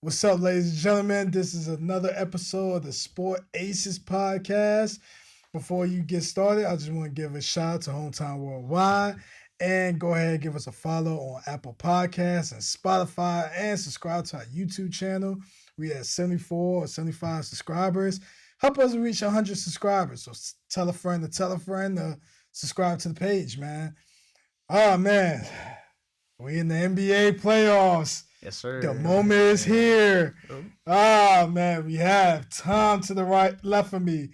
What's up, ladies and gentlemen? This is another episode of the Sport Aces podcast. Before you get started, I just want to give a shout out to Hometown Worldwide and go ahead and give us a follow on Apple Podcasts and Spotify and subscribe to our YouTube channel. We have 74 or 75 subscribers. Help us reach 100 subscribers. So tell a friend to subscribe to the page, man. Oh, man. We in the NBA playoffs. Yes, sir. The moment is here. Oh, man. We have Tom to the right, left of me,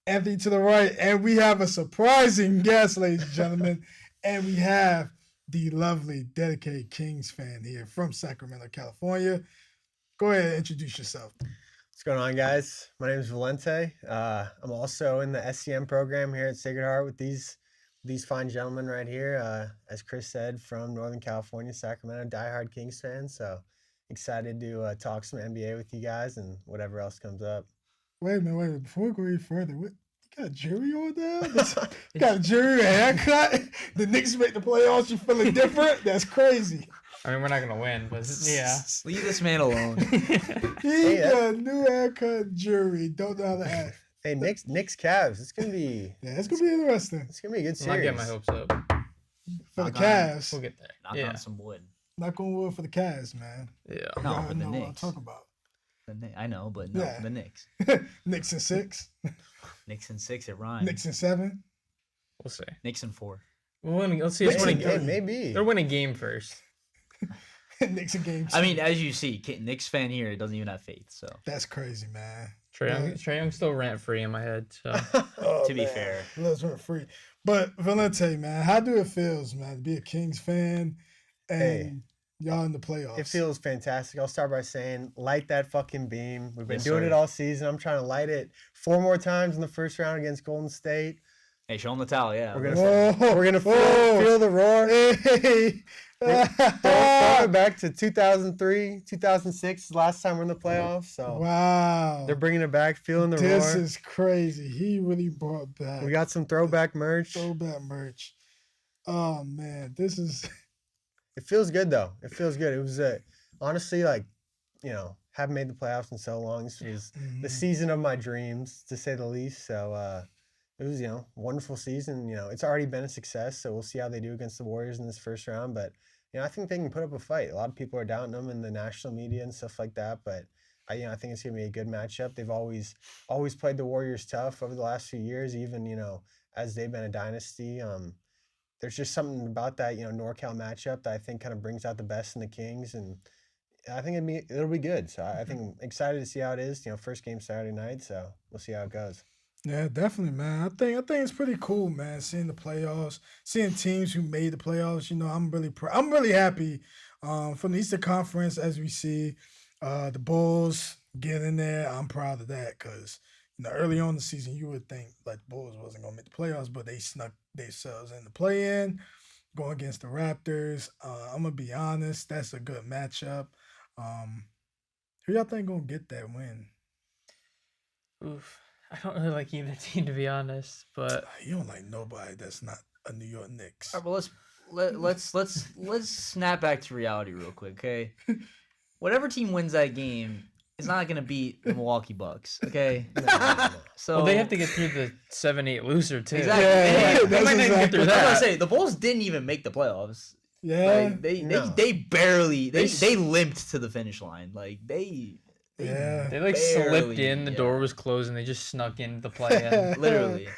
Anthony to the right, and we have a surprising guest, ladies and gentlemen. And we have the lovely, dedicated Kings fan here from Sacramento, California. Go ahead and introduce yourself. What's going on, guys? My name is Valente. I'm also in the SCM program here at Sacred Heart with these fine gentlemen right here. As Chris said, from Northern California, Sacramento, diehard Kings fan. So excited to talk some NBA with you guys and whatever else comes up. Wait a minute. Before we go any further, you got a jury on there? You got a jury, a haircut? The Knicks make the playoffs, you feeling different? That's crazy. I mean, we're not going to win, but yeah. Leave this man alone. He got a new haircut, jury. Don't know how to act. Hey, Knicks Cavs. It's gonna be. Yeah, it's gonna be interesting. It's gonna be a good I'm not series. getting my hopes up. For the Cavs. We'll get there. Knock on some wood. Not going wood for the Cavs, man. Yeah. No, Y'all for the know what I'm Knicks. talking about. I know, but no, Yeah. for the Knicks. Knicks and 6. Knicks and 6 at Ryan. Knicks and 7. We'll see. Knicks and 4. Let's see. It's winning. Hey, maybe. They're winning game first. Knicks and game 6. I mean, as you see, Knicks fan here doesn't even have faith. So That's crazy, man. Trae Young's still rant free in my head. So Oh, To be man. fair. Let's run free. But Valente, man, how do it feels, man, to be a Kings fan and Hey. y'all in the playoffs? It feels fantastic. I'll start by saying, light that fucking beam. We've been Yes, doing sir. it all season. I'm trying to light it 4 more times in the first round against Golden State. hey, show them the towel. Yeah. We're Whoa. gonna Whoa. feel the roar. Hey. Throw it back to 2003, 2006, last time we're in the playoffs. So Wow. they're bringing it back, feeling the This roar. is crazy. He really brought back We got some throwback merch. throwback merch. Oh, man. This is... It feels good, though. It feels good. It was, honestly, like, haven't made the playoffs in so long. This was the season of my dreams, to say the least. So it was, wonderful season. It's already been a success, so we'll see how they do against the Warriors in this first round. But, I think they can put up a fight. A lot of people are doubting them in the national media and stuff like that. But, I think it's going to be a good matchup. They've always played the Warriors tough over the last few years, even, as they've been a dynasty. There's just something about that, NorCal matchup that I think kind of brings out the best in the Kings. And I think it'll be good. So I think I'm excited to see how it is. First game Saturday night, so we'll see how it goes. Yeah, definitely, man. I think it's pretty cool, man. Seeing the playoffs, seeing teams who made the playoffs. I'm really happy. From the Eastern Conference, as we see, the Bulls get in there. I'm proud of that because early on in the season, you would think like the Bulls wasn't gonna make the playoffs, but they snuck themselves in the play-in, going against the Raptors. I'm gonna be honest, that's a good matchup. Who y'all think gonna get that win? oof. I don't really like either team, to be honest. But You don't like nobody that's not a New York Knicks. All right, well, let's snap back to reality real quick, okay? Whatever team wins that game is not gonna beat the Milwaukee Bucks, okay? So they have to get through the 7-8 loser too. Exactly. Yeah, They that's might not even get through exactly- I was that. gonna say the Bulls didn't even make the playoffs. Yeah, Like, they No. barely They they limped to the finish line. Like they yeah. They like barely, slipped in, the yeah. door was closed, and they just snuck in the play-in literally. in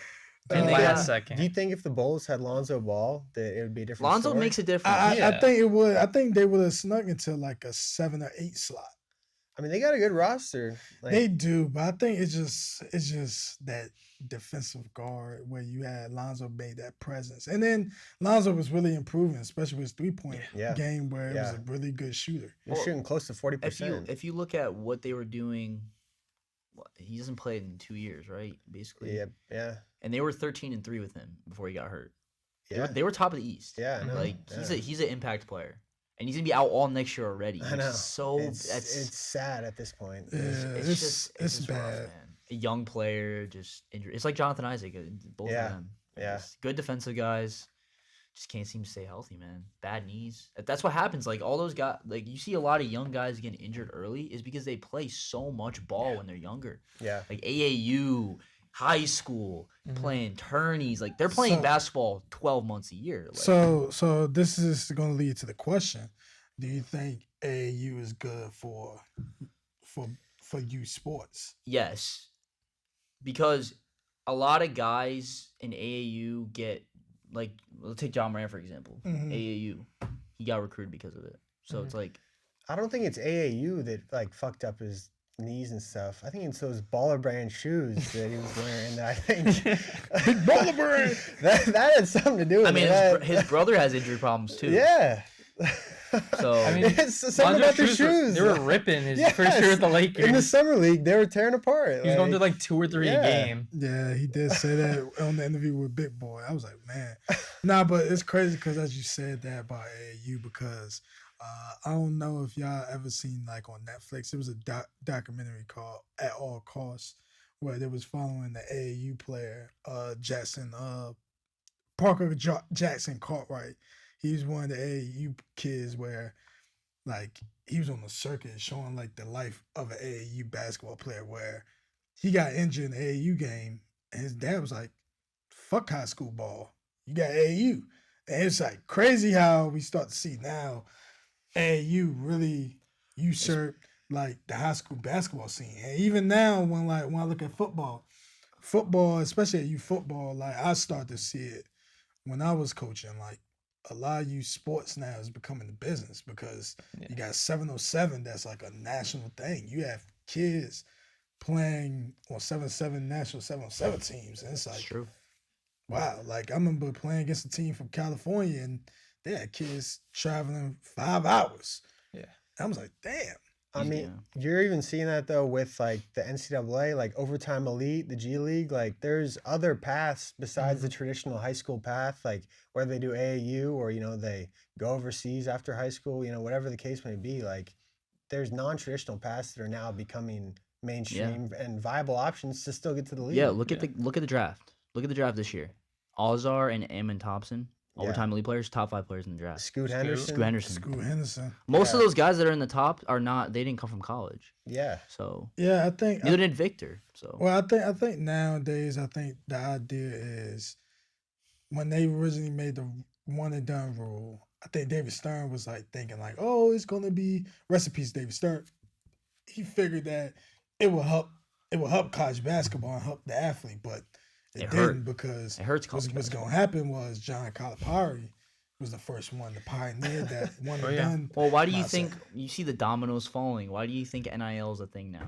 And the they last got- second. Do you think if the Bulls had Lonzo Ball, that it would be a different Lonzo story? makes a difference. I Yeah. think it would. I think they would have snuck into like a 7 or 8 slot. I mean, they got a good roster. Like, They do, but I think it's just that defensive guard where you had Lonzo made that presence, and then Lonzo was really improving, especially with his 3-point Yeah. game where it was Yeah. a really good shooter. they're Well, shooting close to 40%. if you look at what they were doing, he hasn't played in 2 years, right? Basically. Yeah. And they were 13-3 with him before he got hurt. Yeah. They were top of the East. Yeah, I know. Like Yeah. he's an impact player, and he's gonna be out all next year already. I know. So it's that's sad at this point. Yeah, it's just it's rough, bad. man. A young player just injured. It's like Jonathan Isaac, both Yeah, of them. yeah. Just good defensive guys. just can't seem to stay healthy, man. Bad knees. That's what happens. Like all those guys, like you see a lot of young guys getting injured early is because they play so much ball when they're younger. Yeah. Like AAU, high school, playing tourneys. Like they're playing So- basketball 12 months a year. Like, So this is going to lead to the question: do you think AAU is good for youth sports? yes, because a lot of guys in AAU get like, let's take John Moran for example. Mhm. AAU, he got recruited because of it. So it's like, I don't think it's AAU that like fucked up his knees and stuff. I think it's those baller brand shoes that he was wearing. That I think Big baller brand. that had something to do with I mean, it. his brother has injury problems too. Yeah. So I mean, It's something Lonzo's about the shoes. They were ripping his first year with the Lakers. In the summer league, they were tearing apart. He was going to like 2 or 3 a Yeah. game. Yeah, he did say that on the interview with Big Boy. I was like, man, nah, but it's crazy because as you said that about AAU, because I don't know if y'all ever seen like on Netflix, it was a documentary called At All Costs, where they was following the AAU player, Jackson, Parker Jackson Cartwright. He was one of the AAU kids where like he was on the circuit showing like the life of an AAU basketball player where he got injured in the AAU game and his dad was like, fuck high school ball. You got AAU. And it's like crazy how we start to see now AAU really usurped like the high school basketball scene. And even now when I look at football, especially at youth football, like I start to see it when I was coaching, like a lot of youth sports now is becoming the business because you got 707 that's like a national thing. You have kids playing on 707 national 707 teams. And it's it's like, true. wow. Like I remember playing against a team from California and they had kids traveling 5 hours. Yeah. I was like, damn. I mean, you're even seeing that though with like the NCAA, like overtime elite, the G League. Like, there's other paths besides the traditional high school path, like whether they do AAU or they go overseas after high school. Whatever the case may be. Like, there's non-traditional paths that are now becoming mainstream and viable options to still get to the league. Yeah, look at the draft. Look at the draft this year. Ozar and Ammon Thompson, overtime elite players, top 5 players in the draft. Scoot Henderson. Scoot Henderson. Scoot Henderson. Most of those guys that are in the top are not. They didn't come from college. Yeah. So Yeah, I think neither did Victor. So well, I think nowadays, I think the idea is when they originally made the one and done rule, I think David Stern was like thinking like, oh, it's gonna be recipes. David Stern, he figured that it will help college basketball and help the athlete, but it didn't hurt. because It hurts college what's gonna happen was John Calipari was the first one to pioneer that one and done. well, why do you mindset. think you see the dominoes falling? Why do you think NIL is a thing now?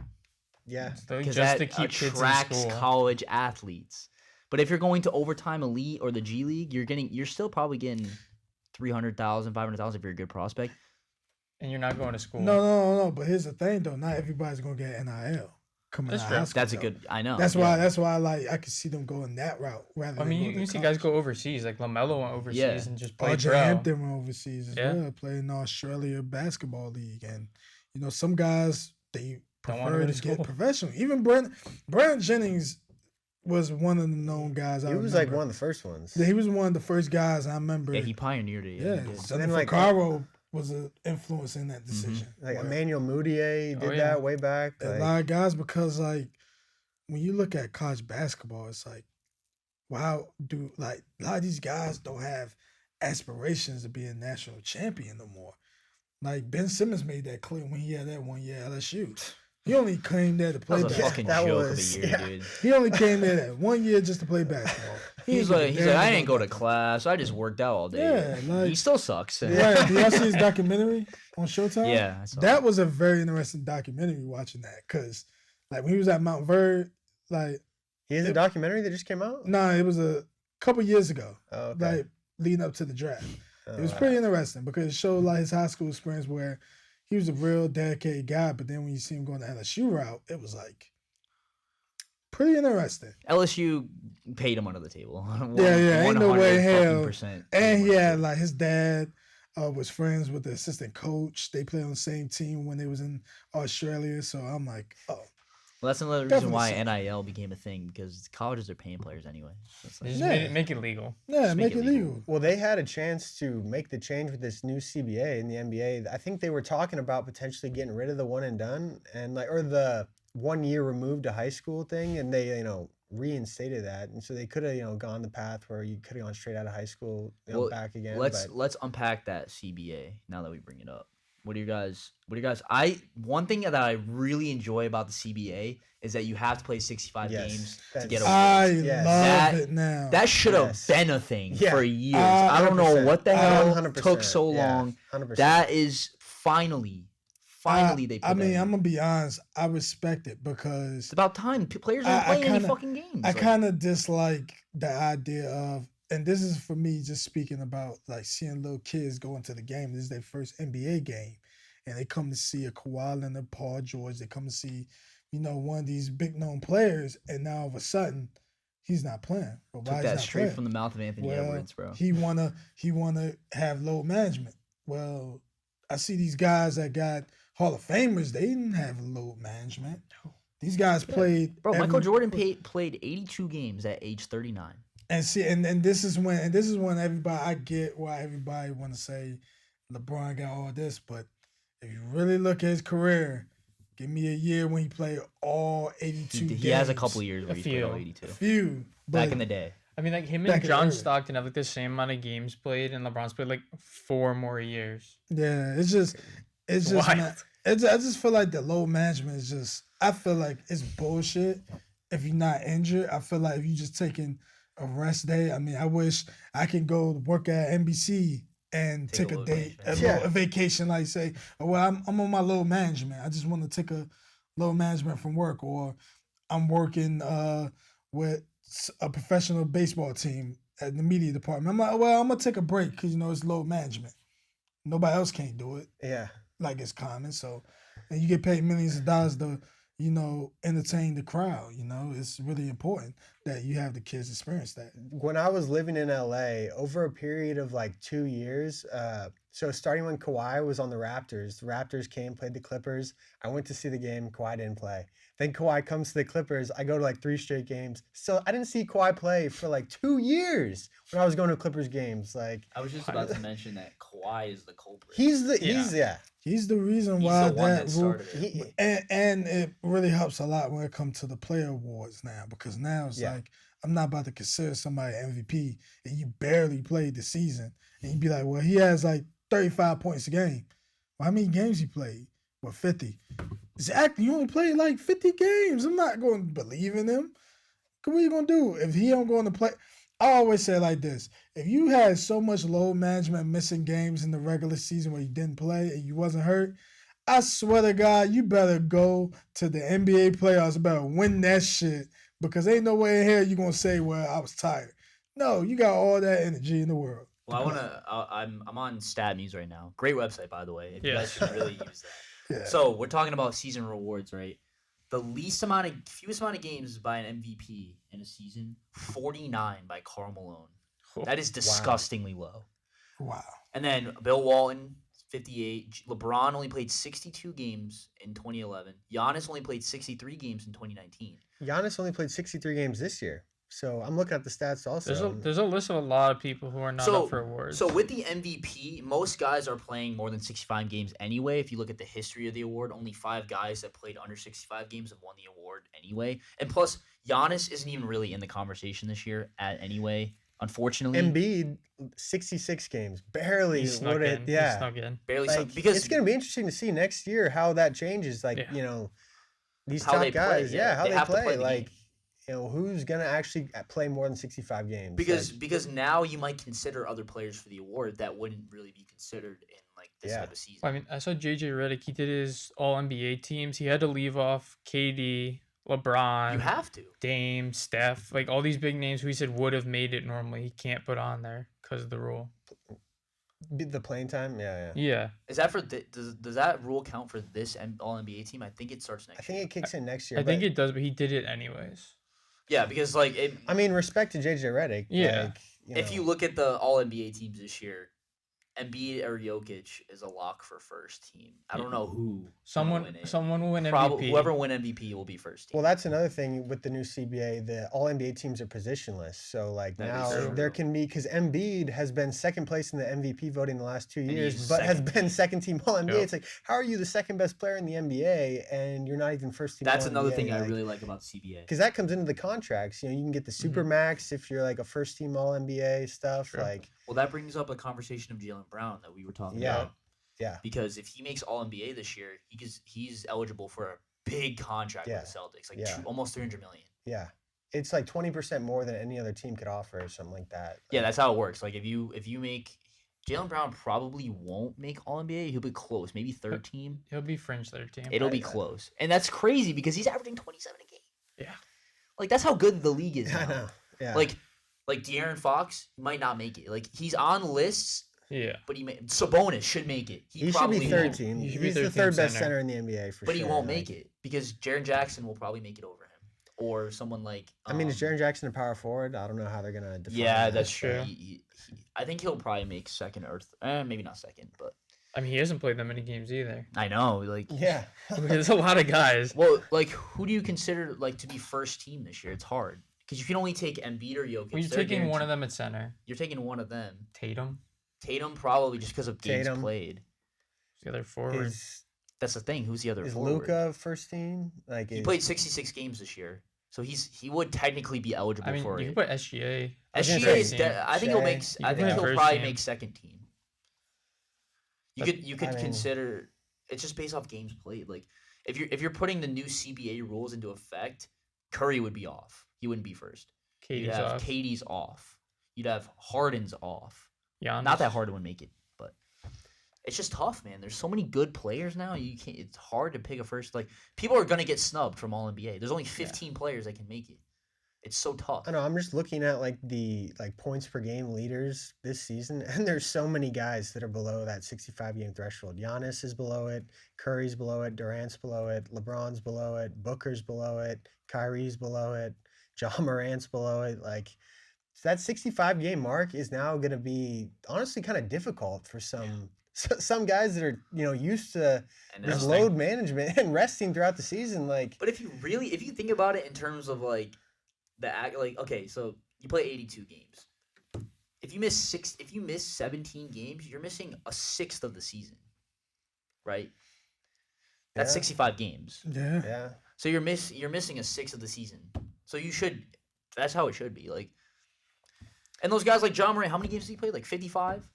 Yeah. So Because just that to keep kids in attracts school. college athletes. But if you're going to overtime elite or the G League, you're still probably getting 300,000, 500,000 if you're a good prospect. And you're not going to school. No. But here's the thing though, not everybody's gonna get NIL coming That's out true. of high school. That's a though. good. I know. That's yeah. why I could see them going that route rather. I mean, than you going see to guys college. go overseas. Like LaMelo went overseas and just played RJ pro. Hampton went overseas as Yeah. well, played in the Australia Basketball League, and some guys they Don't wanna prefer go to to get school. professional. Even Brent Jennings was one of the known guys. He I was like remember. one of the first ones. Yeah, he was one of the first guys I remember. Yeah, he pioneered it. Yeah, he did. so then, then like, Caro was an influence in that decision. Like Where Emmanuel Mudiay did that way back. a Like, lot of guys, because like when you look at college basketball, it's like, wow, like a lot of these guys don't have aspirations to be a national champion no more. Like Ben Simmons made that clear when he had that 1 year at LSU. He only came there to That play was a basketball. fucking that joke of was- a year, yeah. dude. He only came there that 1 year just to play basketball. He's didn't like, give a damn I about didn't go to nothing. class. I just worked out all day. Yeah, like- he still sucks. Right? Do y'all see his documentary on Showtime? Yeah, I saw that was a very interesting documentary. Watching that, because like when he was at Mount Verde, like he has a documentary that just came out. nah, it was a couple years ago, Oh, okay. like leading up to the draft. It was Oh, pretty interesting because it showed like his high school experience where he was a real dedicated guy, but then when you see him going the LSU route, it was like pretty interesting. LSU paid him under the table. Yeah, ain't no way in hell. 100% And he had like his dad was friends with the assistant coach. They played on the same team when they was in Australia. So I'm like, oh, Well, that's another reason Definitely why so. NIL became a thing because colleges are paying players anyway. So it's They like, just Yeah. make it legal. Yeah, Just make it legal. Well, they had a chance to make the change with this new CBA in the NBA. I think they were talking about potentially getting rid of the one and done and or the 1 year removed to high school thing, and they reinstated that, and so they could have gone the path where you could have gone straight out of high school well, back again. let's unpack that CBA now that we bring it up. What do you guys? One thing that I really enjoy about the CBA is that you have to play 65 Yes, games to that's- get a I win. Yes. love That- it now. That should have Yes. been a thing Yeah. for years. I don't know 100%. what the hell 100%. took so Yeah, long. 100%. That is finally they put I that mean, in. I'm gonna be honest. I respect it because It's about time. Players aren't I playing any kinda- fucking games. I Like, kind of dislike the idea of, and this is for me just speaking about like seeing little kids go into the game. This is their first NBA game, and they come to see a Kawhi Leonard, Paul George. They come to see, one of these big known players, and now all of a sudden, he's not playing. But why took he's that not straight playing? from the mouth of Anthony Well, Edwards, bro. He wanna have load management. Well, I see these guys that got Hall of Famers. They didn't have load management. These guys played. Bro, Michael every- Jordan played 82 games at age 39. And see, and this is when everybody, I get why everybody want to say LeBron got all this, but if you really look at his career, give me a year when he played all 82 games. He has a couple years where A he's played all few. 82. A few. Back but in the day. I mean, like him Back and in John the early. Stockton have like the same amount of games played, and LeBron's played like 4 more years. Yeah, it's just Wild. not, I just feel like the load management is just. I feel like it's bullshit. If you're not injured, I feel like if you just taking a rest day. I mean, I wish I can go work at NBC and Take take a a load day, management. a vacation. Like say, oh, well, I'm on my load management. I just want to take a load management from work, or I'm working with a professional baseball team at the media department. I'm like, well, I'm gonna take a break because it's load management. Nobody else can't do it. Yeah. Like it's common. So, and you get paid millions of dollars to, entertain the crowd. It's really important that you have the kids experience that. When I was living in LA, over a period of like 2 years, so starting when Kawhi was on the Raptors came, played the Clippers. I went to see the game. Kawhi didn't play. Then Kawhi comes to the Clippers. I go to like 3 straight games. So I didn't see Kawhi play for like 2 years when I was going to Clippers games. Like I was just about to mention that Kawhi is the culprit. He's the reason He's why the one that that rule, started it. he, and it really helps a lot when it comes to the player awards now, because now it's Yeah. like I'm not about to consider somebody MVP and you barely played the season, and you'd be like, well, he has like 35 points a game. Well, how many games he played? Well, 50. Exactly. You only played like 50 games. I'm not going to believe in him. What are you going to do if he don't go on to play? I always say it like this. If you had so much load management missing games in the regular season where you didn't play and you wasn't hurt, I swear to God, you better go to the NBA playoffs. You better win that shit, because ain't no way in hell you going to say, well, I was tired. No, you got all that energy in the world. Well, I'm on StatMuse right now. Great website, by the way. If you Yeah. guys should really use that. Yeah. So we're talking about season rewards, right? The fewest amount of games by an MVP in a season, 49 by Karl Malone. That is disgustingly low. Wow. And then Bill Walton, 58. LeBron only played 62 games in 2011. Giannis only played 63 games in 2019. Giannis only played 63 games this year. So I'm looking at the stats also. There's a list of a lot of people who are not up for awards. So with the MVP, most guys are playing more than 65 games anyway. If you look at the history of the award, only 5 guys that played under 65 games have won the award anyway. And plus, Giannis isn't even really in the conversation this year anyway. Unfortunately, Embiid, 66 games, barely. He snuck in. He Yeah, snuck in. barely like, because it's gonna be interesting to see next year how that changes. Like Yeah. These How top they play, guys, yeah. how They they have to play. play the Like game. who's gonna actually play more than 65 games? because now you might consider other players for the award that wouldn't really be considered in like this Yeah. type of season. I mean, I saw JJ Redick. He did his All NBA teams. He had to leave off KD, LeBron, You have to. Dame, Steph, like all these big names who he said would have made it normally. He can't put on there because of the rule. The playing time, yeah. Yeah. Is that for does that rule count for this All NBA team? I think it starts next I think year. it kicks in next year. I think but, it does, but he did it anyways. Yeah, because like I mean, respect to JJ Redick. Yeah. Like, if you look at the All NBA teams this year, Embiid or Jokic is a lock for first team. I don't know who. Someone will win MVP. Whoever win MVP will be first team. Well, that's another thing with the new CBA. The all NBA teams are positionless. So like That is now true. there can be because Embiid has been second place in the MVP voting the last 2 years, he's but has second been team. second team all NBA. Yep. It's like how are you the second best player in the NBA and you're not even first team? That's all another NBA? thing I Like, really like about CBA. because that comes into the contracts. You know, you can get the super max if you're like a first team all NBA stuff. Sure. Like Well, that brings up a conversation of Jaylen Brown that we were talking Yeah. about. yeah, Because if he makes All NBA this year, he's eligible for a big contract Yeah. with the Celtics, like Yeah. almost $300 million. yeah. It's like 20% more than any other team could offer or something like that. Yeah, that's how it works. Like if you make Jaylen Brown probably won't make All NBA. He'll be close, maybe third team. He'll be fringe 13. It'll be I- close, and that's crazy because he's averaging 27 a game. Yeah. Like that's how good the league is. I Now. know. Yeah. Like De'Aaron Fox might not make it. Like he's on lists, Yeah. but Sabonis should make it. he should probably be won't. third team. He should be He's the third team third best center. center in the NBA for But sure. he won't like- make it because Jaren Jackson will probably make it over him, or someone like. I mean, is Jaren Jackson a power forward? I don't know how they're gonna define. Yeah, that. that's true. true. I think he'll probably make second or maybe not second, but I mean, he hasn't played that many games either. I know. Like, Yeah. There's a lot of guys. well, like who do you consider like to be first team this year? It's hard because you can only take Embiid or Jokic. Well, you're They're taking one guaranteed- of them at center. You're taking one of them. Tatum. Tatum probably just because of games Tatum. played. The other forward. That's the thing. Who's the other Is forward? Luca first team? Like He is- played 66 games this year, so he would technically be eligible I mean, for you it. can put SGA. I was gonna SGA say is. I think he'll make. Shea. You I can think put him he'll first probably team. make second team. You But- could I mean- consider. It's just based off games played. Like if you're putting the new CBA rules into effect, Curry would be off. He wouldn't be first. You'd KD's have off. Katie's off. You'd have Harden's off. Giannis. Not that Harden would make it, but it's just tough, man. There's so many good players now. You can't. It's hard to pick a first. Like people are gonna get snubbed from All NBA. There's only 15 players that can make it. It's so tough. I know. I'm just looking at like the points per game leaders this season, and there's so many guys that are below that 65 game threshold. Giannis is below it. Curry's below it. Durant's below it. LeBron's below it. Booker's below it. Kyrie's below it. John Morant's below it. Like that 65 game mark is now going to be honestly kind of difficult for some guys that are used to And this that's- load management and resting throughout the season. Like But if you think about it in terms of like okay, so you play 82 games. If you miss 17 games, you're missing a sixth of the season, right? That's Yeah. 65 games. Yeah. yeah. So you're missing a sixth of the season. So that's how it should be. Like, and those guys like John Morant, how many games did he play? Like 55,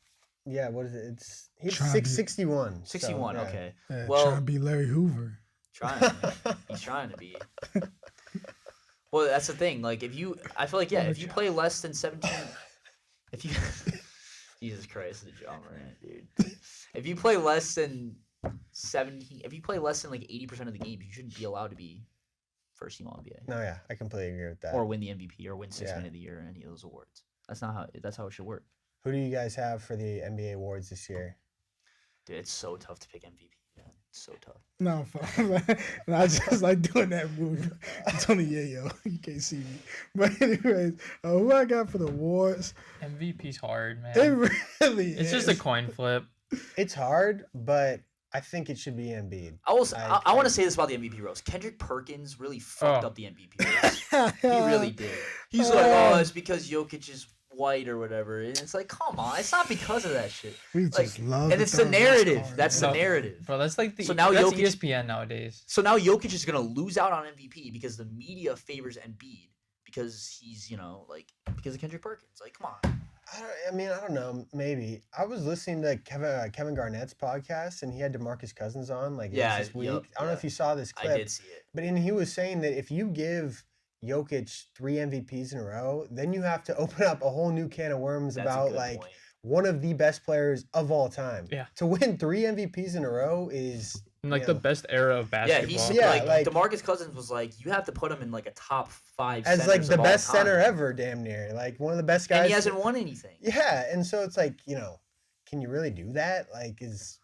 Yeah, what is it? He's Trying to be- 61. 61. so, yeah. Okay, Yeah, Well- trying to be Larry Hoover. he's trying to be. Well, that's the thing. Like, I feel like if you play less than 17, if you, Jesus Christ, the John Morant, dude. If you play less than 17, if you play less than like 80% of the games, you shouldn't be allowed to be first team All NBA No, yeah, I completely agree with that. or win the MVP or win Sixth Yeah. Man of the Year or any of those awards. That's how it should work, Who do you guys have for the NBA awards this year? dude. It's so tough to pick MVP. Man. It's so tough. No, I just like doing that move. It's only yayo. You can't see me. But anyways, who I got for the awards? MVP's hard, man. It really It's is. just a coin flip. It's hard, but I think it should be Embiid. I want to say this about the MVP roast. Kendrick Perkins really fucked Oh. up the MVP roast. He really did. He's like, oh, it's because Jokic is white or whatever. And it's like, come on, it's not because of that shit. We Like, just love and to it's the throw those narrative. cards, That's the man. No. narrative. Bro, that's like So now that's Jokic- ESPN nowadays. So now Jokic is gonna lose out on MVP because the media favors Embiid because he's because of Kendrick Perkins. Like, come on. I don't know. Maybe I was listening to Kevin Garnett's podcast, and he had DeMarcus Cousins on. Like, Yeah, this week. yup, I don't know yeah. if you saw this I clip, did see it. but he was saying that if you give Jokic 3 MVPs in a row, then you have to open up a whole new can of worms That's a about good like point. one of the best players of all time. Yeah. To win 3 MVPs in a row is In like you the know, best era of Yeah, basketball. he's Yeah, like like- DeMarcus Cousins was like, you have to put him in like a top 5 as like centers the of all best time. center ever, damn near. Like one of the best guys. And he hasn't won anything. Yeah, and so it's like, can you really do that? Like, is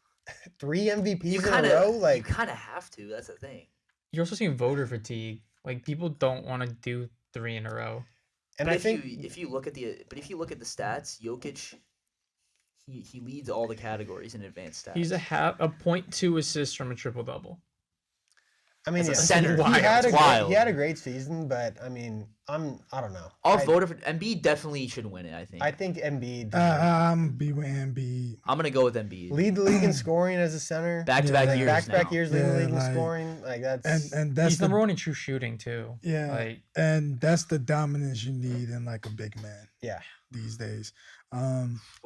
3 MVPs You in a row? you Like, kind of have to. That's the thing. You're also seeing voter fatigue. Like people don't want to do 3 in a row. and But I think if you look at the stats, Jokic, He leads all the categories in advanced stats. He's a 0.2 assists from a triple double. I mean, As a yeah, center, he had it's a wild. he had a great season, but I mean, I don't know. I'll vote for Embiid. Definitely should win it. I think. Embiid I'm be with Embiid. I'm gonna go with Embiid. lead the league in scoring as a center. Back-to-back Yeah. years. Back-to-back now. years leading the Yeah, league in like- scoring. Like that's And that's He's the number one in true shooting too. yeah, Like and that's the dominance you need in like a big man yeah. these days. What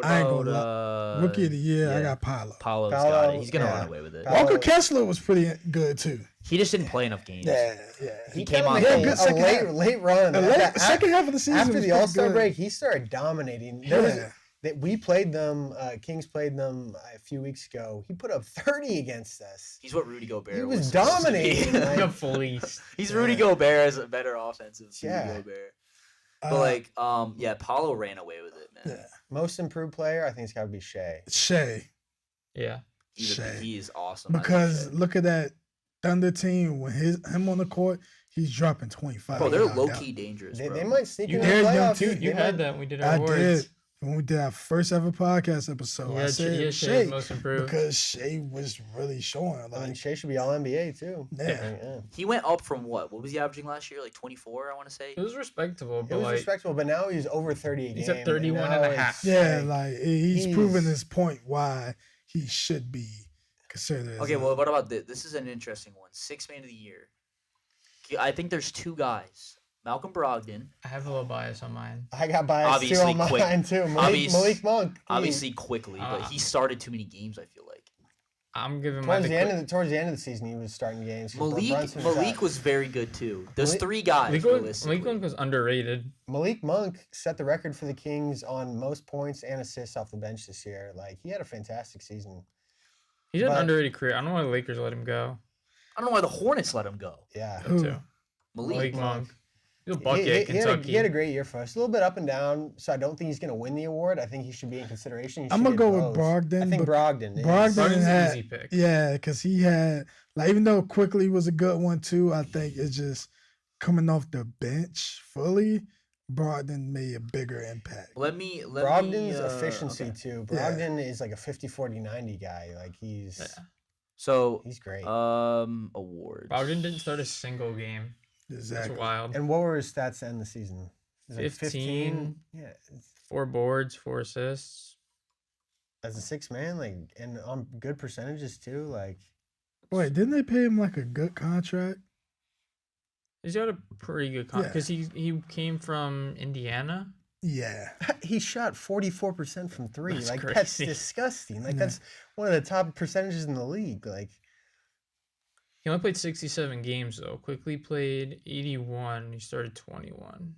I ain't about gonna lie. Rookie of the year, I got Paolo. Paulo's got Paolo, it. He's gonna yeah. run away with it. Paolo- Walker Kessler was pretty good too. He just didn't play enough games. Yeah. He kinda came on made late. Good a second half. late run. Second half of the season After was the pretty All-Star good. break, he started dominating. We played them. Kings played them a few weeks ago. He put up 30 against us. He's what Rudy Gobert He was supposed to be. dominating. like a Like, fleece. He's Rudy Gobert as a better offensive Yeah. Rudy Gobert. But Paulo ran away with it, man. Yeah. most improved player, I think it's got to be Shea. Shea, Yeah. He is awesome. because look at that Thunder team when him on the court, he's dropping 25. Bro, they're without low doubt. key dangerous. They, bro. they might sneak You in the dared them playoffs. too. They You might- had that when we did our I awards. did when we did our first ever podcast episode. I said Shea most improved. because Shea was really showing I mean, like Shea should be all NBA too. yeah. Yeah. He went up from what? What was he averaging last year? Like 24, I want to say. It was respectable, It but was like respectable, but now he's over 30 a game. He's at 31 now and a it's half. Yeah, like he's proven he's- his point why he should be considered. as Okay, a- well, what about this? This is an interesting one. Sixth man of the year. I think there's two guys. Malcolm Brogdon, I have a little bias on mine. I got bias Obviously too on quick. mine too. Obvious- Malik Monk. obviously quickly, but he started too many games, I feel like. I'm giving mine Towards the end of the season, he was starting games. Malik was very good too. There's Malik- three guys, Malik realistically. Monk was underrated. Malik Monk set the record for the Kings on most points and assists off the bench this year. Like he had a fantastic season. He's had an But- underrated career. I don't know why the Lakers let him go. I don't know why the Hornets let him go. Yeah. Who? Too. Malik Monk. He's a He, bucket, he- he had a, Kentucky. he had a great year for us. A little bit up and down, so I don't think he's going to win the award. I think he should be in consideration. He I'm should gonna get go with votes. Brogdon. I think but Brogdon. is- Brogdon Brogdon's an had, easy pick. yeah, because he had like even though Quickly was a good one too. I think it's just coming off the bench fully. Brogdon made a bigger impact. Brogdon's efficiency okay. too. Yeah. Brogdon is like a 50-40-90 guy. Like he's So, great. awards. Brogdon didn't start a single game. Exactly. That's wild. And what were his stats to end the season? Is it 15. Yeah. 4 boards, 4 assists. As a six man, like and on good percentages too. Like Wait, didn't they pay him like a good contract? He's got a pretty good Yeah. because he came from Indiana. Yeah. he shot 44% from three. That's like that's crazy. disgusting. Like Yeah. that's one of the top percentages in the league. Like He only played 67 games though. Quickly played 81. He started 21.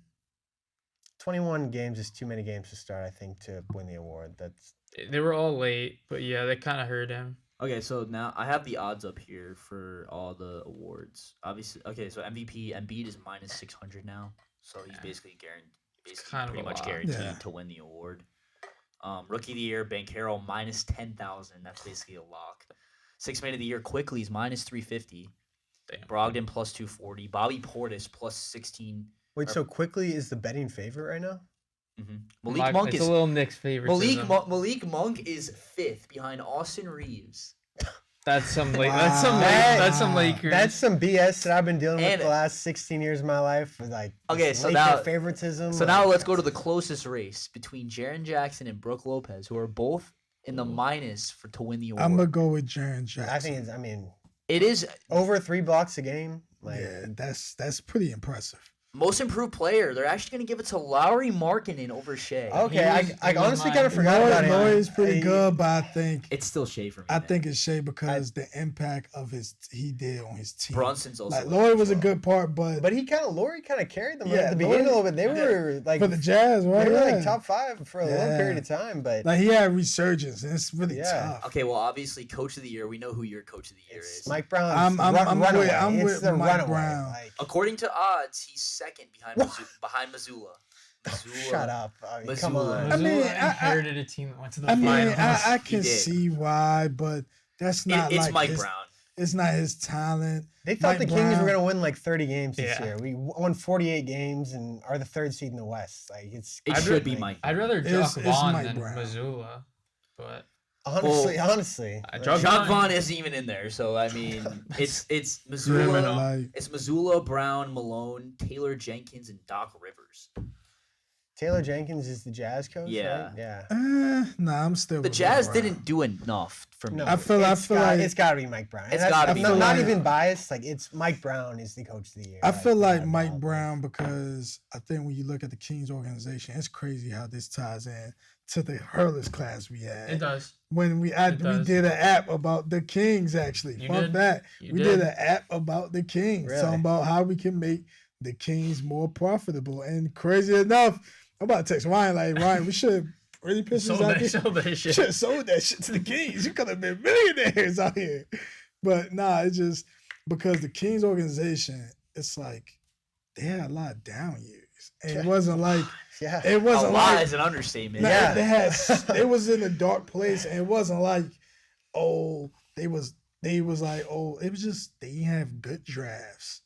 21 games is too many games to start, I think, to win the award. That's They were all late, but yeah, that kind of hurt him. Okay, so now I have the odds up here for all the awards. Obviously, okay, so MVP Embiid is minus 600 now, so he's Yeah. basically guaranteed, kind of pretty a much lot. guaranteed Yeah. to win the award. Rookie of the year Banchero minus 10,000. That's basically a lock. Sixth man of the year Quickly is minus 350. Damn. Brogdon plus 240. Bobby Portis plus 16. wait. So quickly is the betting favorite right now? Malik Monk it's is a little Knicks favoritism. Malik Monk is fifth behind Austin Reeves. That's some late. Wow. That's some Lakers. That's some BS that I've been dealing with And- the last 16 years of my life. With like Okay, this so Laker now- favoritism. So like, now let's go to the closest race between Jaren Jackson and Brooke Lopez, who are both in the minus to win the award. I'm gonna go with Jaren Jackson. I think it's. I mean, It is over 3 blocks a game. Like yeah, that's pretty impressive. most improved player. They're actually going to give it to Lowry Markkinen over Shea. okay, He I was honestly mine. kind of forgot about him. Lloyd is pretty I- good, but I think It's still Shea for me. I man. think it's Shea because the impact of he did on his team. Brunson's also Like in Lloyd was a control. good part, but But Laurie kind of carried them Yeah, at the beginning a Laurie- little bit. They were like for the Jazz, right? they were Yeah. like top 5 for a long Yeah. period of time. But Like he had resurgence, and it's really Yeah. tough. Okay, well, obviously, coach of the year. We know who your coach of the year it's is. Mike Brown's I'm runaway. with It's the Mike runaway. Brown. Like, According to odds, he's second behind Missoula. shut up. I mean, come Missoula. on. I mean, Missoula I- inherited a team that went to the I mean, finals. I can did. see why, but that's not It's like Mike his, Brown. It's not his talent. They thought Mike the Kings Brown- were going to win like 30 games this Yeah. year. We won 48 games and are the 3rd seed in the West. Like It I'd should be like- Mike. I'd rather It's- Jock it's Vaughn Mike than Brown. Missoula. but Honestly, Jacques Jacques Vaughn isn't even in there. So I mean, it's Missoula, like, it's Missoula, Brown, Malone, Taylor Jenkins, and Doc Rivers. Taylor Jenkins is the Jazz coach, Yeah. right? Yeah. nah, I'm still The with Jazz Mike Brown. didn't do enough for me. No, I feel like it's got to be Mike Brown. It's And gotta I'm be not, Mike not Brown. even biased. Like it's Mike Brown is the coach of the year. I feel like without a Mike doubt. Brown because I think when you look at the Kings organization, it's crazy how this ties in to the hurlers class we had. it does. When we does. did an app about the Kings, actually. You Fun did? fact. You We did an app about the Kings, Really? talking about how we can make the Kings more profitable. And crazy enough, I'm about to text Ryan, like, Ryan, we should really piss this out. Sold that shit. Should have sold that shit to the Kings. You could have been millionaires out here. But nah, it's just because the Kings organization, it's like they had a lot of down years. And it wasn't like Yeah. it A wasn't lot like is an understatement. nah, Yeah. it was in a dark place, and it wasn't like, oh, they was like, oh, it was just they didn't have good drafts.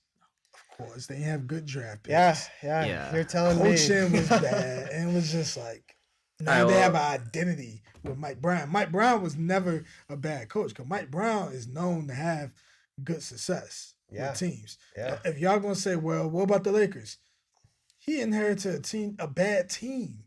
Of course, they didn't have good draft picks. Yeah. You're telling me. Coaching was bad, and it was just like now Alright, they well- have an identity with Mike Brown. Mike Brown was never a bad coach because Mike Brown is known to have good success Yeah. with teams. Yeah. If y'all gonna say, well, what about the Lakers? He inherited a bad team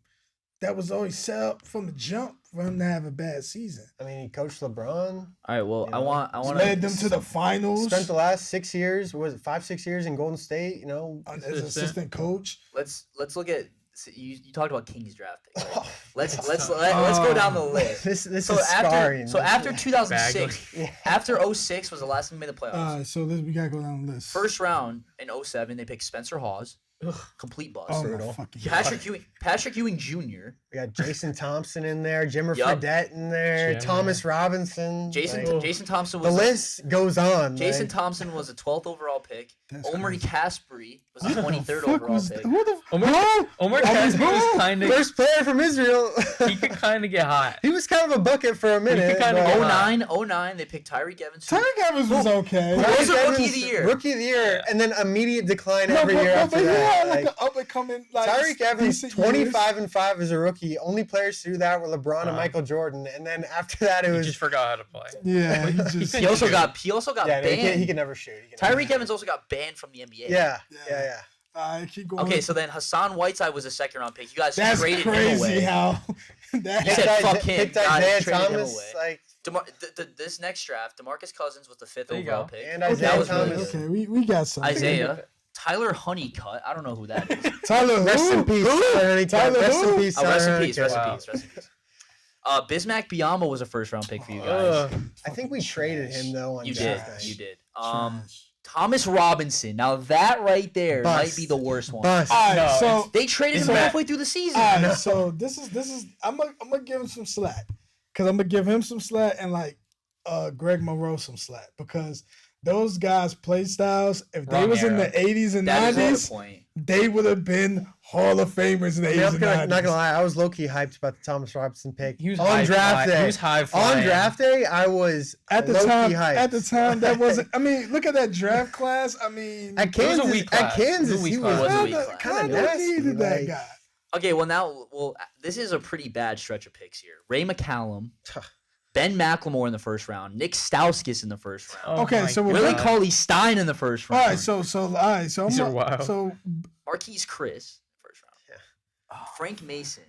that was always set up from the jump for him to have a bad season. I mean, he coached LeBron. All right. Well, You I know, want Led them to the finals Spent the last 6 years, was it 5-6 years in Golden State? You know, as assistant coach. let's look at you talked about Kings draft pick. Right? Let's go down the list. this So is scarring. after 2006, Yeah. after 06 was the last time we made the playoffs. So we gotta go down the list. First round in 07, they picked Spencer Hawes, complete bust. oh my brutal. fucking Patrick Ewing Jr. We got Jason Thompson in there, Jimmer Yup. Fredette in there, Jimmer. Thomas Robinson. Jason like, Jason Thompson the was list goes on. Jason like, Thompson was a 12th overall pick. That's Omri crazy. Caspery was a Who the 23rd fuck overall was pick. who the Omar huh? Casper was kind of first player from Israel. he could kind of get hot. He was kind of a bucket for a minute. kinda but- go 09, they picked Tyreek Evans. who- Tyreek Evans was okay. Who was Tyreek a rookie Evans, of the year? Rookie of the year, Yeah. and then immediate decline No, every year after but he that. had like Like, an up and coming like Tyreek Evans, decent 25-5 as a rookie. Only players to do that were LeBron and Wow. Michael Jordan. And then after that, it He was just forgot how to play. years. Yeah, he just He also got yeah, no, banned. he can never shoot. He can never Tyreek shoot. Evans also got banned from the NBA. Yeah. keep going. Okay, so then Hassan Whiteside was a second round pick. You guys that's traded him crazy away. how that You said Picked fuck Isaiah- him. Picked Guys, Isaiah traded him Thomas, away. like, This next draft, DeMarcus Cousins was the 5th There you overall go. pick. and okay, Isaiah was really Thomas. good. okay, we got something. Isaiah, Tyler Honeycutt. I don't know who that is. Tyler Rest who? in peace, Who? Tyler Honeycutt. Tyler Rest in who? peace, Oh, rest in Tyler peace. Rest in Honeycutt. peace. Rest in peace. Bismack Biyama was a first round pick for you guys. Ugh. I think we traded him though on You draft did. night. You did. Trash. Thomas Robinson. Now that right there Bust. might be the worst one. Bust. All right, No, so They traded him So- halfway through the season. all right, so this is I'm gonna give him some slack because I'm gonna give him some slack and like Greg Monroe some slack because those guys' play styles, if they Wrong was in era. the 80s and That is a 90s, good point. they would have been Hall of Famers in the 80s Yeah, and I'm 90s. not gonna lie, I was low key hyped about the Thomas Robinson pick. He was on high draft fly- day. He was high On flying. draft day, I was At the low-key time, hyped. that wasn't. I mean, look at that draft class. I mean, At It was a Kansas, weak at class. It was a Kansas, weak he class. was It was a weak kinda, class. Kinda nasty, needed that like- guy. Okay, well, this is a pretty bad stretch of picks here. Ray McCallum, Ben McLemore in the first round, Nick Stauskas in the first round, Oh Okay, my so we're Willie back. Cauley Stein in the first All round, right, so These I'm are wild. so Marquise Chris first round, Frank Mason,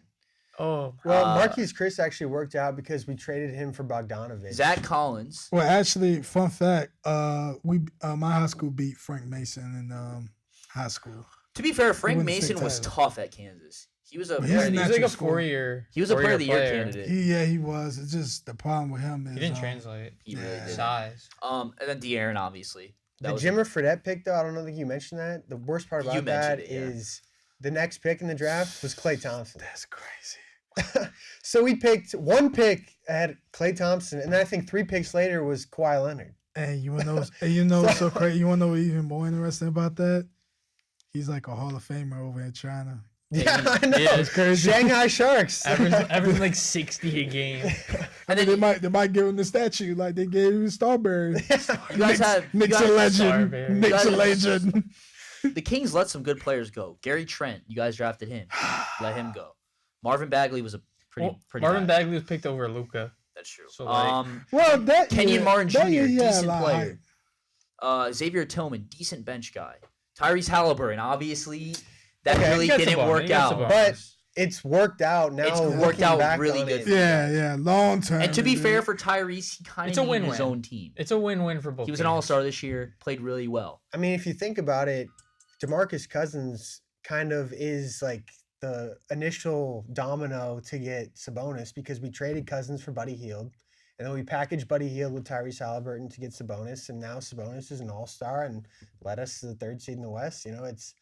Oh, Well, Uh, Marquise Chris actually worked out because we traded him for Bogdanovich. Zach Collins. well, actually, fun fact, my high school beat Frank Mason in high school. To be fair, Frank won the state Mason was title. tough at Kansas. He was a Well, he he's was not like your a school. 4-year. he was a player of the year player. candidate. He was. It's just the problem with him is He didn't translate. He really Yeah. did. Size. And then De'Aaron, obviously. The That was Jimmer Fredette pick, though, I don't know if you mentioned that. The worst part You about that mentioned it, yeah. is the next pick in the draft was Klay Thompson. That's crazy. So we picked one pick at Klay Thompson, and then I think 3 picks later was Kawhi Leonard. And you wanna know? And you know what's so crazy? You wanna know what even more interesting about that? He's like a Hall of Famer over in China. Yeah, I know. Yeah, it's crazy. Shanghai Sharks. Averaging like 60 a game. And They then might give him the statue like they gave him Starberry. you guys have Nick's you a guys- legend. Starberry. Nick's a You guys- legend. the Kings let some good players go. Gary Trent, you guys drafted him. Let him go. Marvin Bagley was a pretty Marvin bad. Bagley was picked over Luka. That's true. So, like- Well, that Kenyon Martin Jr., that year, he had a decent lot of player. hype. Xavier Tillman, decent bench guy. Tyrese Halliburton, obviously, that Okay, really He got didn't Sabonis, work he got out. Sabonis. But it's worked out now. It's worked looking out back really on good it. for you guys. Yeah, long term. And to be dude. fair for Tyrese, he kind It's of a needed his win-win. own team. It's a win-win for both. He was an teams. all-star this year, played really well. I mean, if you think about it, DeMarcus Cousins kind of is like the initial domino to get Sabonis because we traded Cousins for Buddy Hield. And then we packaged Buddy Hield with Tyrese Halliburton to get Sabonis. And now Sabonis is an all-star and led us to the 3rd seed in the West. You know, it's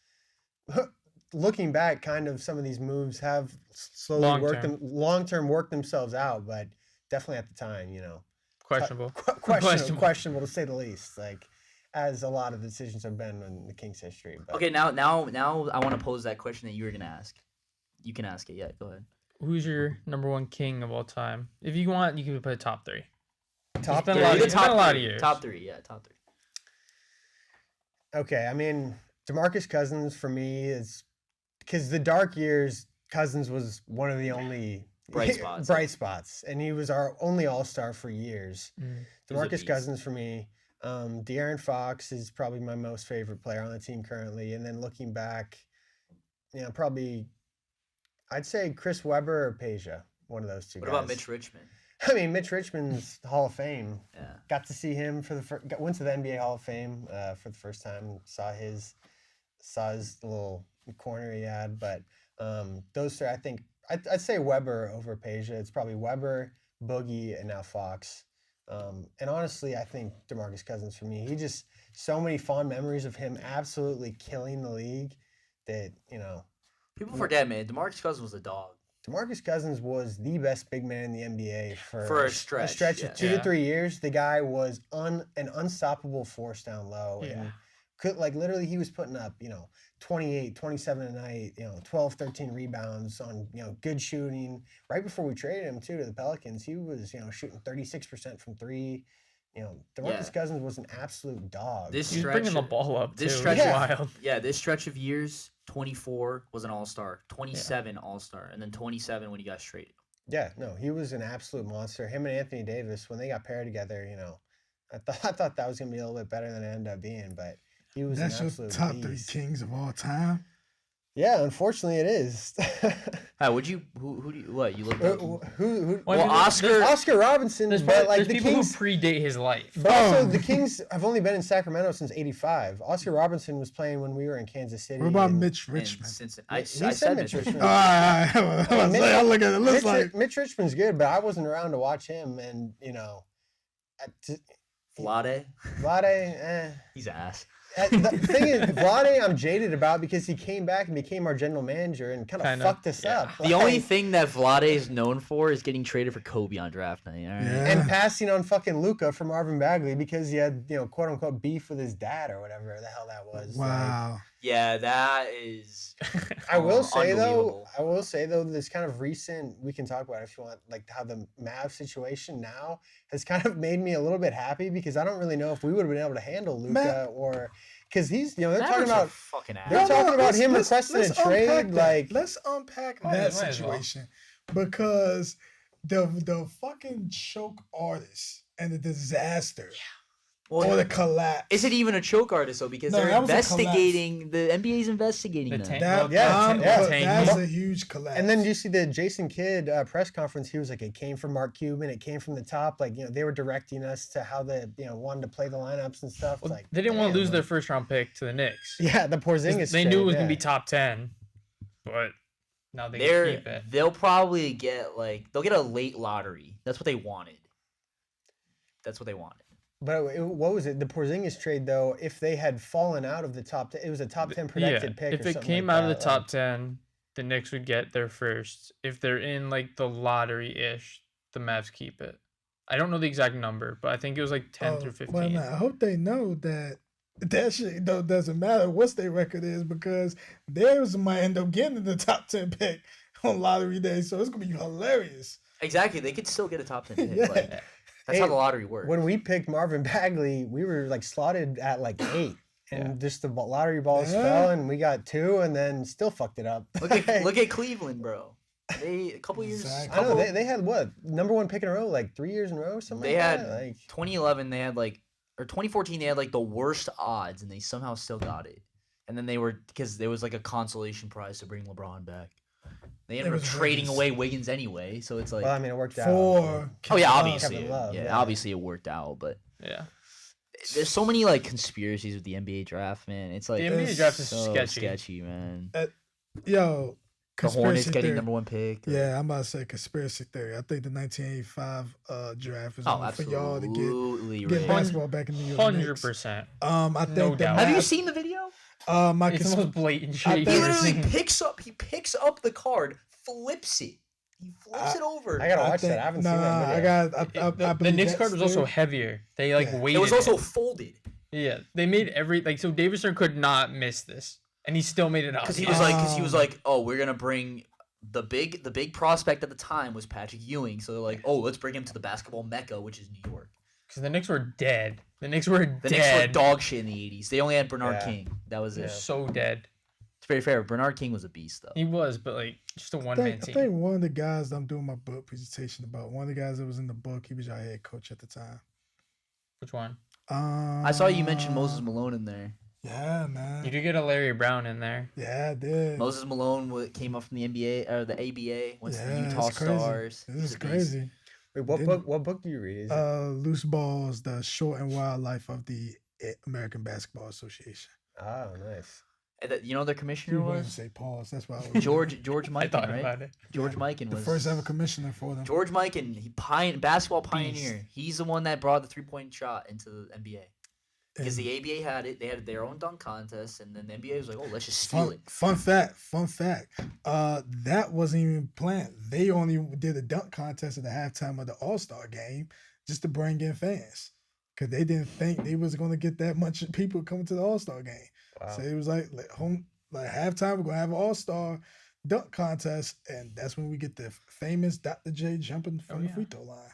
looking back, kind of some of these moves have slowly long-term worked themselves out, but definitely at the time, you know, Questionable. questionable to say the least. Like, as a lot of decisions have been in the Kings' history. But Okay, now I want to pose that question that you were gonna ask. You can ask it. Yeah, go ahead. Who's your number one king of all time? If you want, you can put top 3. top been a three. lot of- the it's been a top lot of three. years. Top 3, yeah, top 3. Okay, I mean, DeMarcus Cousins for me is because the dark years, Cousins was one of the only Bright spots. bright spots, and he was our only All-Star for years. He was a DeMarcus beast. Cousins for me. De'Aaron Fox is probably my most favorite player on the team currently, and then looking back, you know, probably I'd say Chris Webber or Peja, one of those two What guys. about Mitch Richmond? I mean, Mitch Richmond's Hall of Fame. Yeah. Got to see him for went to the NBA Hall of Fame for the first time. Saw his little corner he had, but those three, I think I'd say Weber over Peja. It's probably Weber, Boogie, and now Fox. And honestly, I think DeMarcus Cousins for me. He just so many fond memories of him absolutely killing the league that, you know, People forget, man. DeMarcus Cousins was a dog. DeMarcus Cousins was the best big man in the NBA For a stretch, yeah. of 2 to 3 years. The guy was an unstoppable force down low. Yeah. And could, like, literally he was putting up, you know, 28, 27 a night, you know, 12, 13 rebounds on, you know, good shooting. Right before we traded him, too, to the Pelicans, he was, you know, shooting 36% from 3. You know, DeMarcus Yeah. Cousins was an absolute dog. This He's stretch, bringing the ball up, too. this It's stretch- wild. yeah, this stretch of years, 24 was an All-Star, 27 All-Star, and then 27 when he got traded. Yeah, no, he was an absolute monster. Him and Anthony Davis, when they got paired together, you know, I thought that was gonna be a little bit better than it ended up being, but he was That's an your absolute top beast. 3 kings of all time. Yeah, unfortunately, it is. Would you who do you what you look who, at? who, Well, Well, there's- Oscar, Oscar Robinson, There's, but like there's the people Kings. who predate his life. But also, Oh. the Kings have only been in Sacramento since '85. Oscar Robinson was playing when we were in Kansas City. What about and- Mitch and Richmond? Cincinnati. He I said said Mitch Mitch Richmond. All right. I look at it. It looks Mitch, like Mitch Richmond's good, but I wasn't around to watch him, and you know, Vlade. Vlade. He's ass. The thing is, Vlade, I'm jaded about because he came back and became our general manager and kind of Kinda, fucked us yeah. up. The only Like, thing that Vlade is known for is getting traded for Kobe on draft night. All right? Yeah. and passing on fucking Luca for Marvin Bagley because he had, you know, quote unquote beef with his dad or whatever the hell that was. wow. Yeah, that is. I will say Unbelievable. though, this kind of recent, we can talk about it if you want, like how the Mavs situation now has kind of made me a little bit happy because I don't really know if we would have been able to handle Luca or because he's, you know, they're talking Mavericks are about fucking ass. They're talking about him let's requesting a unpack trade, that. like- let's unpack Oh, that yeah, might as well. situation because the fucking choke artist and the disaster or Well, the collapse. is it even a choke artist though? Because No, they're that was a investigating. The NBA's investigating The them. tank. That, Well, yeah, yeah. that's a huge collapse. And then you see the Jason Kidd press conference. He was like, "It came from Mark Cuban. It came from the top. Like, you know, they were directing us to how they, you know, wanted to play the lineups and stuff." Well, Like, they didn't want damn, to lose like- their first round pick to the Knicks. Yeah, the 'Cause Porzingis. They knew it was trade, gonna be yeah. top 10, but now they can keep it. They'll probably get they'll get a late lottery. That's what they wanted. But what was it? The Porzingis trade, though, if they had fallen out of the top 10, it was a top 10 protected pick. If or it something came like out of the that, top like- 10, the Knicks would get their first. If they're in like the lottery ish, the Mavs keep it. I don't know the exact number, but I think it was like 10 through 15. Well, I hope they know that shit doesn't matter what their record is because theirs might end up getting the top 10 pick on lottery day. So it's gonna be hilarious. Exactly. They could still get a top 10 pick. Yeah. Like, that's how the lottery works. When we picked Marvin Bagley, we were like slotted at like 8. And Yeah. just the lottery balls Yeah. fell, and we got 2, and then still fucked it up. Look at Cleveland, bro. a couple years. Exactly. I know couple- they had what #1 pick in a row, like 3 years in a row, or something. They like had that? Like 2011. They had or 2014. They had the worst odds, and they somehow still got it. And then because there was a consolation prize to bring LeBron back. They ended up was trading Wiggins. away Wiggins anyway, so it's like. well, I mean, it worked out. For Oh yeah, Kevin obviously, Kevin Love, yeah, yeah. obviously it worked out, but Yeah. there's so many conspiracies with the NBA draft, man. It's like The NBA it's draft is so sketchy. man. Yo, The Hornets conspiracy getting theory. #1 pick. Yeah, I'm about to say conspiracy theory. I think the 1985 draft was Oh, only for y'all to absolutely get rigged. basketball back in New York. 100%. I think No the doubt. Have you math- seen the video? my It's the cons- most blatant I shit He you've think- ever literally seen. picks up the card, flips it. He flips it over. I gotta I watch think- that. I haven't nah, seen that video. I got. I The believe Knicks that's card was also theory. heavier. They Yeah. weighted It was also it. folded Yeah, they made so Davison could not miss this, and he still made it out. because he Oh. was like, oh, we're gonna bring the big prospect at the time was Patrick Ewing, so they're like, oh, let's bring him to the basketball mecca, which is New York. Because the Knicks were dead. The Knicks were The Knicks were dead. dog shit in the '80s. They only had Bernard Yeah. King. That was They're it. so dead. It's very fair. Bernard King was a beast, though. He was, but just a I one man think, I team. think one of the guys that I'm doing my book presentation about, one of the guys that was in the book, he was our head coach at the time. Which one? I saw you mention Moses Malone in there. Yeah, man. You did get a Larry Brown in there. Yeah, I did. Moses Malone came up from the NBA or the ABA. Went to the Yeah, Utah it's crazy. Stars. This He's is a beast. crazy. Wait, what Didn't- book do you read? Is it? Loose Balls, the short and wild life of the American Basketball Association. Oh, nice. And you know their commissioner You wouldn't was say pause. That's why I was George I Mikan, thought right? about it. George Mikan the was first ever commissioner for them. George Mikan. Basketball pioneer. He's the one that brought the 3-point shot into the NBA. Because And the ABA had it, they had their own dunk contest, and then the NBA was like, "Oh, let's just steal fun, it." fun fact. That wasn't even planned. They only did a dunk contest at the halftime of the All-Star game just to bring in fans. Because they didn't think they was going to get that much people coming to the All-Star game. Wow. So it was like halftime, we're going to have an All-Star dunk contest. And that's when we get the famous Dr. J jumping from the yeah. free throw line.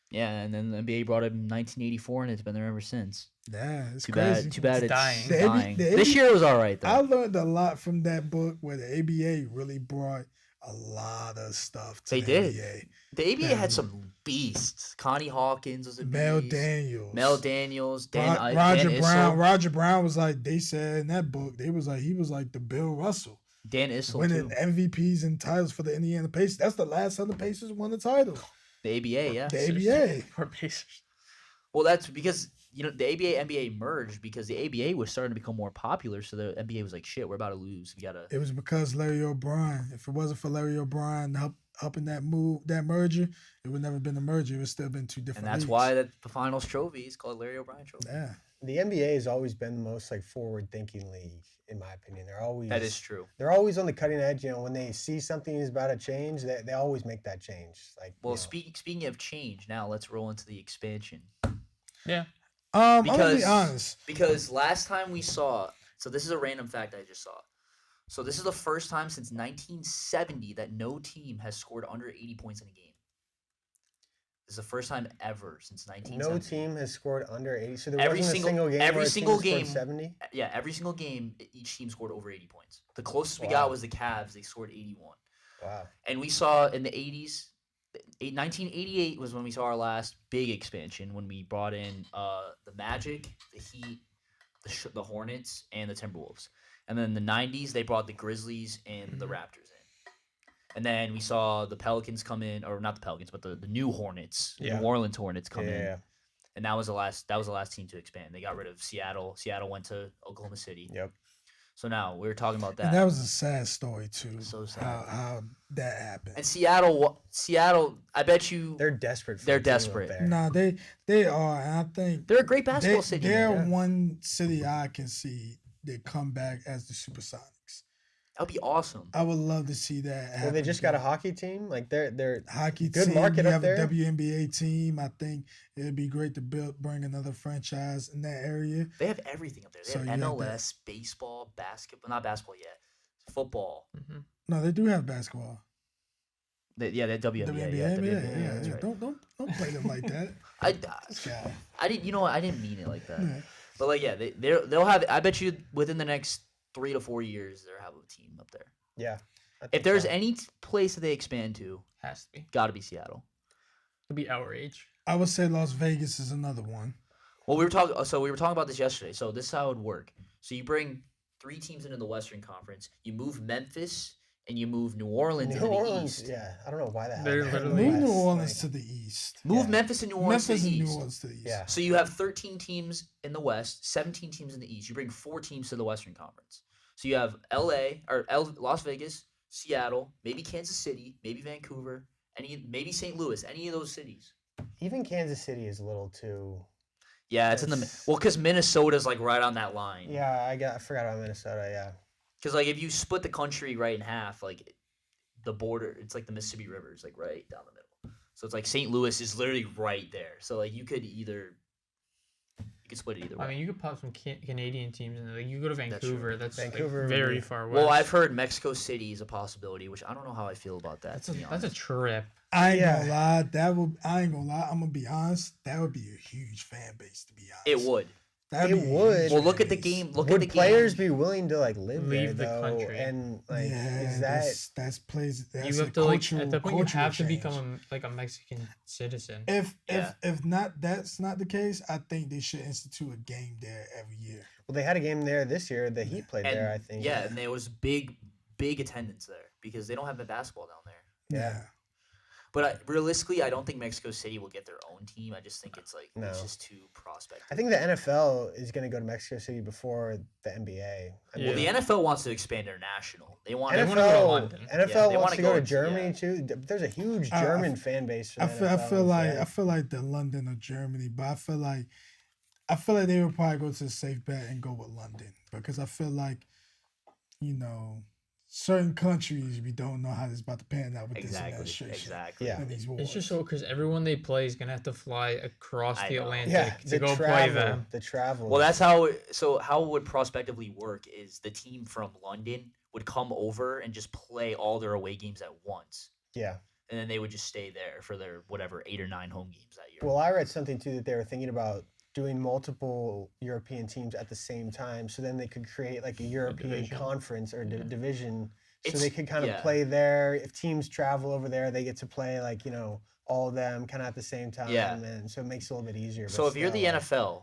Yeah, and then the NBA brought it in 1984, and it's been there ever since. Yeah, it's Too crazy. bad. Too bad it's dying. The dying. AB This year was all right though. I learned a lot from that book where the ABA really brought a lot of stuff to They the did. NBA. The ABA Yeah. had some beasts. Connie Hawkins was a Mel beast. Daniels. Mel Daniels. Roger Dan Brown. Issel. Roger Brown was like, they said in that book, he was like the Bill Russell. Dan Issel Winning too. MVPs and titles for the Indiana Pacers. That's the last time the Pacers won the title. The ABA, yeah. The ABA. Poor Pacers. Well, that's because the ABA NBA merged because the ABA was starting to become more popular. So the NBA was like, "Shit, we're about to lose. We gotta." It was because Larry O'Brien. If it wasn't for Larry O'Brien helping that merger, it would never have been a merger. It would still been two And different that's leagues. why the finals trophy is called Larry O'Brien Trophy. Yeah. The NBA has always been the most forward-thinking league, in my opinion. That is true. They're always on the cutting edge. When they see something is about to change, they always make that change. Well, speaking of change, now let's roll into the expansion. Yeah. I'm gonna be Because- honest. Because last time we saw, so this is a random fact I just saw. So this is the first time since 1970 that no team has scored under 80 points in a game. This is the first time ever since 1970. no team has scored under 80. So there Every wasn't single- a single game every where a single team scored game- 70? Yeah, every single game, each team scored over 80 points. The closest we Wow. got was the Cavs. They scored 81. Wow. And we saw in the 80s, 1988 was when we saw our last big expansion when we brought in the Magic, the Heat, the Hornets, and the Timberwolves. And then the 90s, they brought the Grizzlies and the Raptors in. And then we saw the Pelicans come in, or not the Pelicans, but the new Hornets, Yeah. New Orleans Hornets come in. Yeah. And that was the last team to expand. They got rid of Seattle. Seattle went to Oklahoma City. Yep. So now we're talking about And that. that was a sad story too. So sad. How that happened. And Seattle, I bet you They're desperate. They're a team up desperate. there. Nah, they are, and I think they're a great basketball city. they're man. one city I can see that come back as the Supersonics. That would be awesome. I would love to see that. Well, happen they just got a again. hockey team. They're hockey good team. market you up have there. a WNBA team. I think it'd be great to bring another franchise in that area. They have everything up there. They So have you have MLS, baseball, basketball, not basketball yet, football. Mm-hmm. No, they do have basketball. They have WNBA. WNBA, Yeah, WNBA, yeah. that's right. Don't play them like that. This guy. I didn't. You know what? I didn't mean it like that. Yeah. But they'll have. I bet you within the next 3 to 4 years they'll have a team up there. yeah. I If think there's so. any place that they expand to, Has to be. got to be Seattle. It'll be outrage. I would say Las Vegas is another one. Well, we were talking about this yesterday. So this is how it would work. So you bring 3 teams into the Western Conference. You move Memphis and you move New Orleans New into the Orleans, East. yeah. I don't know why the hell. They're they had literally- Move West, New Orleans like- to the east. Move Yeah. Memphis and New Orleans Memphis to and the New East. Orleans to the east. Yeah. So you have 13 teams in the West, 17 teams in the East. You bring 4 teams to the Western Conference. So you have Las Vegas, Seattle, maybe Kansas City, maybe Vancouver, maybe St. Louis, any of those cities. Even Kansas City is a little too. Yeah, it's in the That's- because Minnesota's like right on that line. Yeah, I forgot about Minnesota. Yeah. Because like if you split the country right in half, like the border, it's like the Mississippi River is like right down the middle. So it's like St. Louis is literally right there. So like you could split it either way. I mean, you could pop some Canadian teams in there. Like, you go to That's Vancouver. That's, Vancouver like, would very be- far west. well, I've heard Mexico City is a possibility, which I don't know how I feel about that. that's to be a honest. trip. I ain't Yeah. gonna lie. I ain't gonna lie. I'm gonna be honest. That would be a huge fan base, to be honest. It would. That'd It be a would. huge Well, look fan at the base. game. Look Would at the players game. be willing to like live Leave there, the though? country. And like, yeah, is that that's plays? That's You a have to like cultural, at that point you cultural have to change. become a Mexican citizen. Yeah. If not, that's not the case. I think they should institute a game there every year. well, they had a game there this year. The Heat played And, there, I think. Yeah, and there was big attendance there because they don't have the basketball down there. Yeah. But realistically, I don't think Mexico City will get their own team. I just think it's like No. it's just too prospect. I think the NFL is going to go to Mexico City before the NBA. I Yeah. Well, the NFL wants to expand international. They want They to wanna go to NFL, London. Yeah, NFL they wants wanna to go go to into- Germany yeah. too. There's a huge I- German fan base. For I the feel, I NFL, feel like so- I feel like the London or Germany, but I feel like they would probably go to the safe bet and go with London because I feel like, certain countries we don't know how this is about to pan out with this administration. exactly. Yeah. And these wars. It's just so because everyone they play is gonna have to fly across I the know. Atlantic yeah, to the go travel, play them. The travel. Well, that's how. So how it would prospectively work is the team from London would come over and just play all their away games at once, yeah. and then they would just stay there for their whatever 8 or 9 home games that year. Well, I read something too that they were thinking about doing multiple European teams at the same time, so then they could create like a European division. conference or division, so It's- they could kind of yeah. play there. If teams travel over there, they get to play like all of them kind of at the same time, Yeah. and so it makes it a little bit easier. So but if you're the still,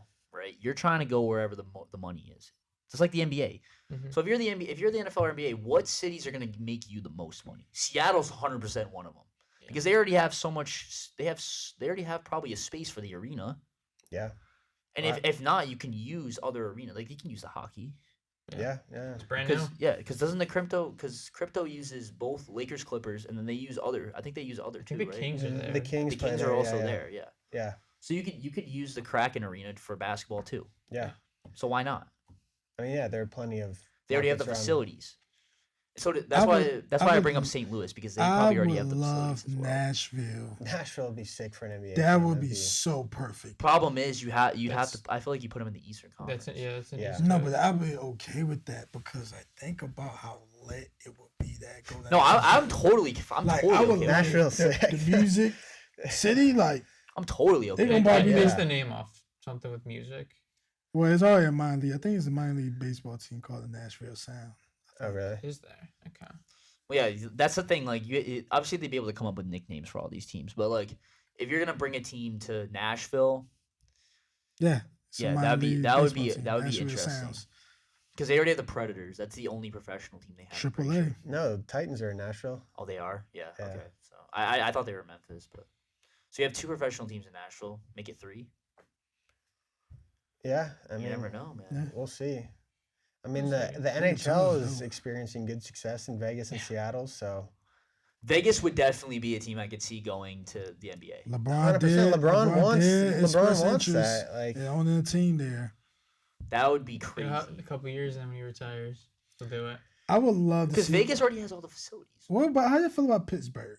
NFL, right, you're trying to go wherever the money is. Just like the NBA. Mhm. So if you're the NFL or NBA, what cities are going to make you the most money? Seattle's 100% one of them Yeah. because they already have so much. They already have probably a space for the arena. yeah, And Right. if not, you can use other arena. Like you can use the hockey. yeah. It's brand new. Because doesn't the crypto uses both Lakers, Clippers, and then they use other. I think they use other I too, think the right? Kings are there. The Kings, The play Kings there, are also yeah, there. Yeah. Yeah, So you could use the Kraken arena for basketball too. yeah. So why not? I mean, yeah, there are plenty of. They already have the markets around- facilities. So that's I why would- that's I why I would- bring up St. Louis because they I probably already would have the love facilities as well. Nashville. Nashville would be sick for an NBA. That team. would That'd be so perfect. Problem is you have to. That's- I feel like you put them in the Eastern Conference. That's That's an Yeah. East No, Coast. but I'd be okay with that because I think about how lit it would be that go down. No, I'm totally. I'm like totally I would okay. like Nashville the sick. music city. Like, I'm totally okay. They gonna with probably that. be I there. based the name off something with music. well, it's already a minor league. I think it's a minor league baseball team called the Nashville Sound. Oh, really? Is there? Okay. Well, yeah, that's the thing. Like, obviously they'd be able to come up with nicknames for all these teams, but like, if you're gonna bring a team to Nashville, Yeah, it's a Yeah, minor that'd be- league that would baseball be- team, that would be Nashville interesting. Sounds. because they already have the Predators. That's the only professional team they have. I'm Triple pretty A. sure. No, Titans are in Nashville. Oh, they are. Yeah. Yeah. Okay. So I thought they were Memphis, but so you have 2 professional teams in Nashville. Make it 3. Yeah, I mean, You never know, man. Yeah. we'll see. I mean, We'll the see. the Yeah, NHL totally. is experiencing good success in Vegas and Seattle, so Vegas would definitely be a team I could see going to the NBA. LeBron 100%. did. LeBron wants did express LeBron wants interest that. Like, in owning a team there. That would be In crazy. a couple years, then when he retires, he'll do it. I would love to Because see. Vegas already has all the facilities. What about how you feel about Pittsburgh?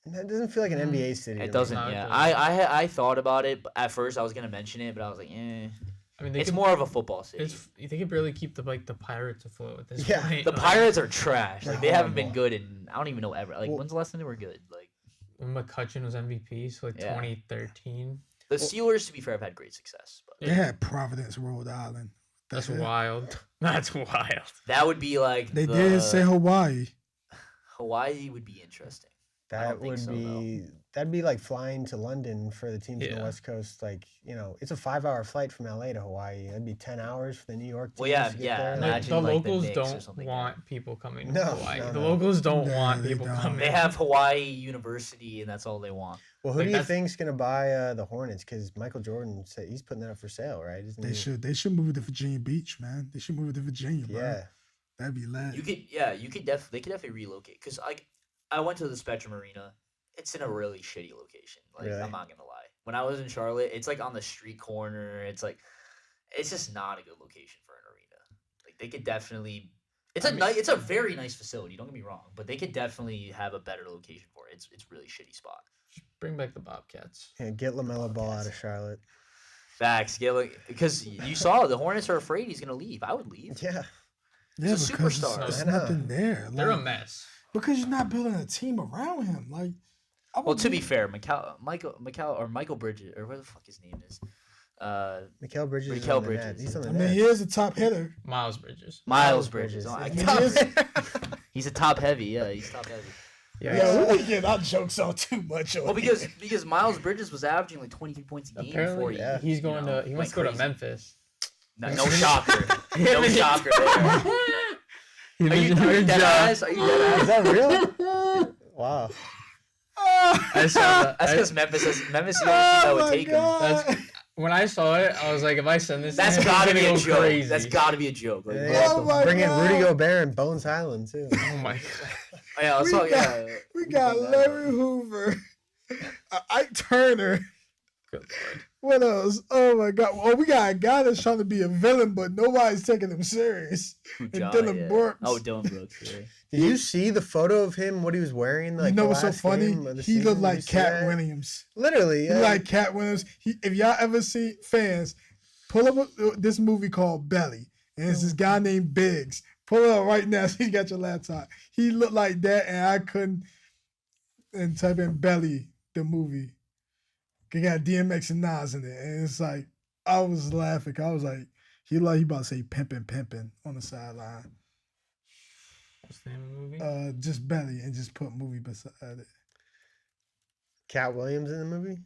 that doesn't feel like an NBA city. to It me. doesn't. No, it Yeah, doesn't. I thought about it. But at first, I was gonna mention it, but I was like, eh. I mean, they It's could, more of a football city. they could barely keep the Pirates afloat at this Yeah. point. The like, Pirates are trash. Like they They're haven't been horrible. good in I don't even know ever. Like Well- when's the last time they were good? Like when McCutcheon was MVP, so like Yeah. 2013. the Steelers, to be fair, have had great success. But They had Providence, Rhode Island. That's it. wild. That's wild. That would be like They did say Hawaii. Hawaii would be interesting. I That don't think would so, be that'd be like flying to London for the teams in Yeah. the West Coast. Like, it's a 5-hour flight from LA to Hawaii. That'd be 10 hours for the New York teams Well, yeah, to get yeah, there. Like, imagine, the like, the locals Knicks or don't something, want people coming to No, Hawaii. no, The no. locals don't Nah, want they people don't. coming. They have Hawaii University, and that's all they want. Well, who like, do you that's- think's gonna buy the Hornets? Because Michael Jordan said he's putting that up for sale, right? Isn't They he? should move it to Virginia Beach, man. They should move it to Virginia, bro. Yeah. That'd be lit. They could definitely relocate. Cause I went to the Spectrum Arena. It's in a really shitty location. Like, Really? I'm not gonna lie. When I was in Charlotte, it's like on the street corner. It's just not a good location for an arena. Like, they could definitely. It's a very nice facility. Don't get me wrong, but they could definitely have a better location for it. It's really shitty spot. Just bring back the Bobcats. Yeah, get LaMelo Ball out of Charlotte. Facts, because you saw the Hornets are afraid he's gonna leave. I would leave. Yeah. Yeah, He's a because superstar. It's I know. nothing there. They're a like, mess. because you're not building a team around him. Like, I Well, would to be leave- fair, Michael Bridges, or what the fuck his name is, Mikal Bridges is Mikal on the Bridges. net. He's on the I net. mean, he is a top hitter. Miles Bridges. Miles Bridges. Bridges. Oh, I I mean, top- he is- he's a top heavy. Yeah, he's top heavy. Yeah. Yeah, we get our jokes on too much. Well, because Miles Bridges was averaging like 23 points a game before Apparently, he, yeah. he's going to. He went wants to go to crazy. Memphis. No shocker. No shocker there. He Are you mentioned dead Ja. eyes? Are you dead Is eyes? that real? Wow. I saw that. That's I- because Memphis is the only team that would take him. That's when I saw it. I was like, if I send this, That's to him, gotta he's be gonna a go joke. Crazy. That's gotta be a joke. Like, Yeah, Oh my bring in Rudy God. Gobert and Bones Highland too. Oh my god. yeah, let's we talk, got- yeah. We got bring that up. Larry Hoover, Ike Turner. Good lord. What else? Oh my God! Oh, we got a guy that's trying to be a villain, but nobody's taking him serious. Who, And Ja, Dylan yeah. Brooks. Oh, Dylan Brooks. Yeah. Did you see the photo of him? What he was wearing? Like You know the what's so last funny? game of the He season? looked Did you like see Cat that? Williams. Literally, He yeah. looked like Cat Williams. If y'all ever see fans, pull up this movie called Belly, and it's this guy named Biggs. Pull it up right now so you got your laptop. He looked like that, and I couldn't. And type in Belly, the movie. It got DMX and Nas in it, and it's like I was laughing. I was like, he about to say pimpin' on the sideline. What's the name of the movie? Just Belly, and just put movie beside it. Cat Williams in the movie.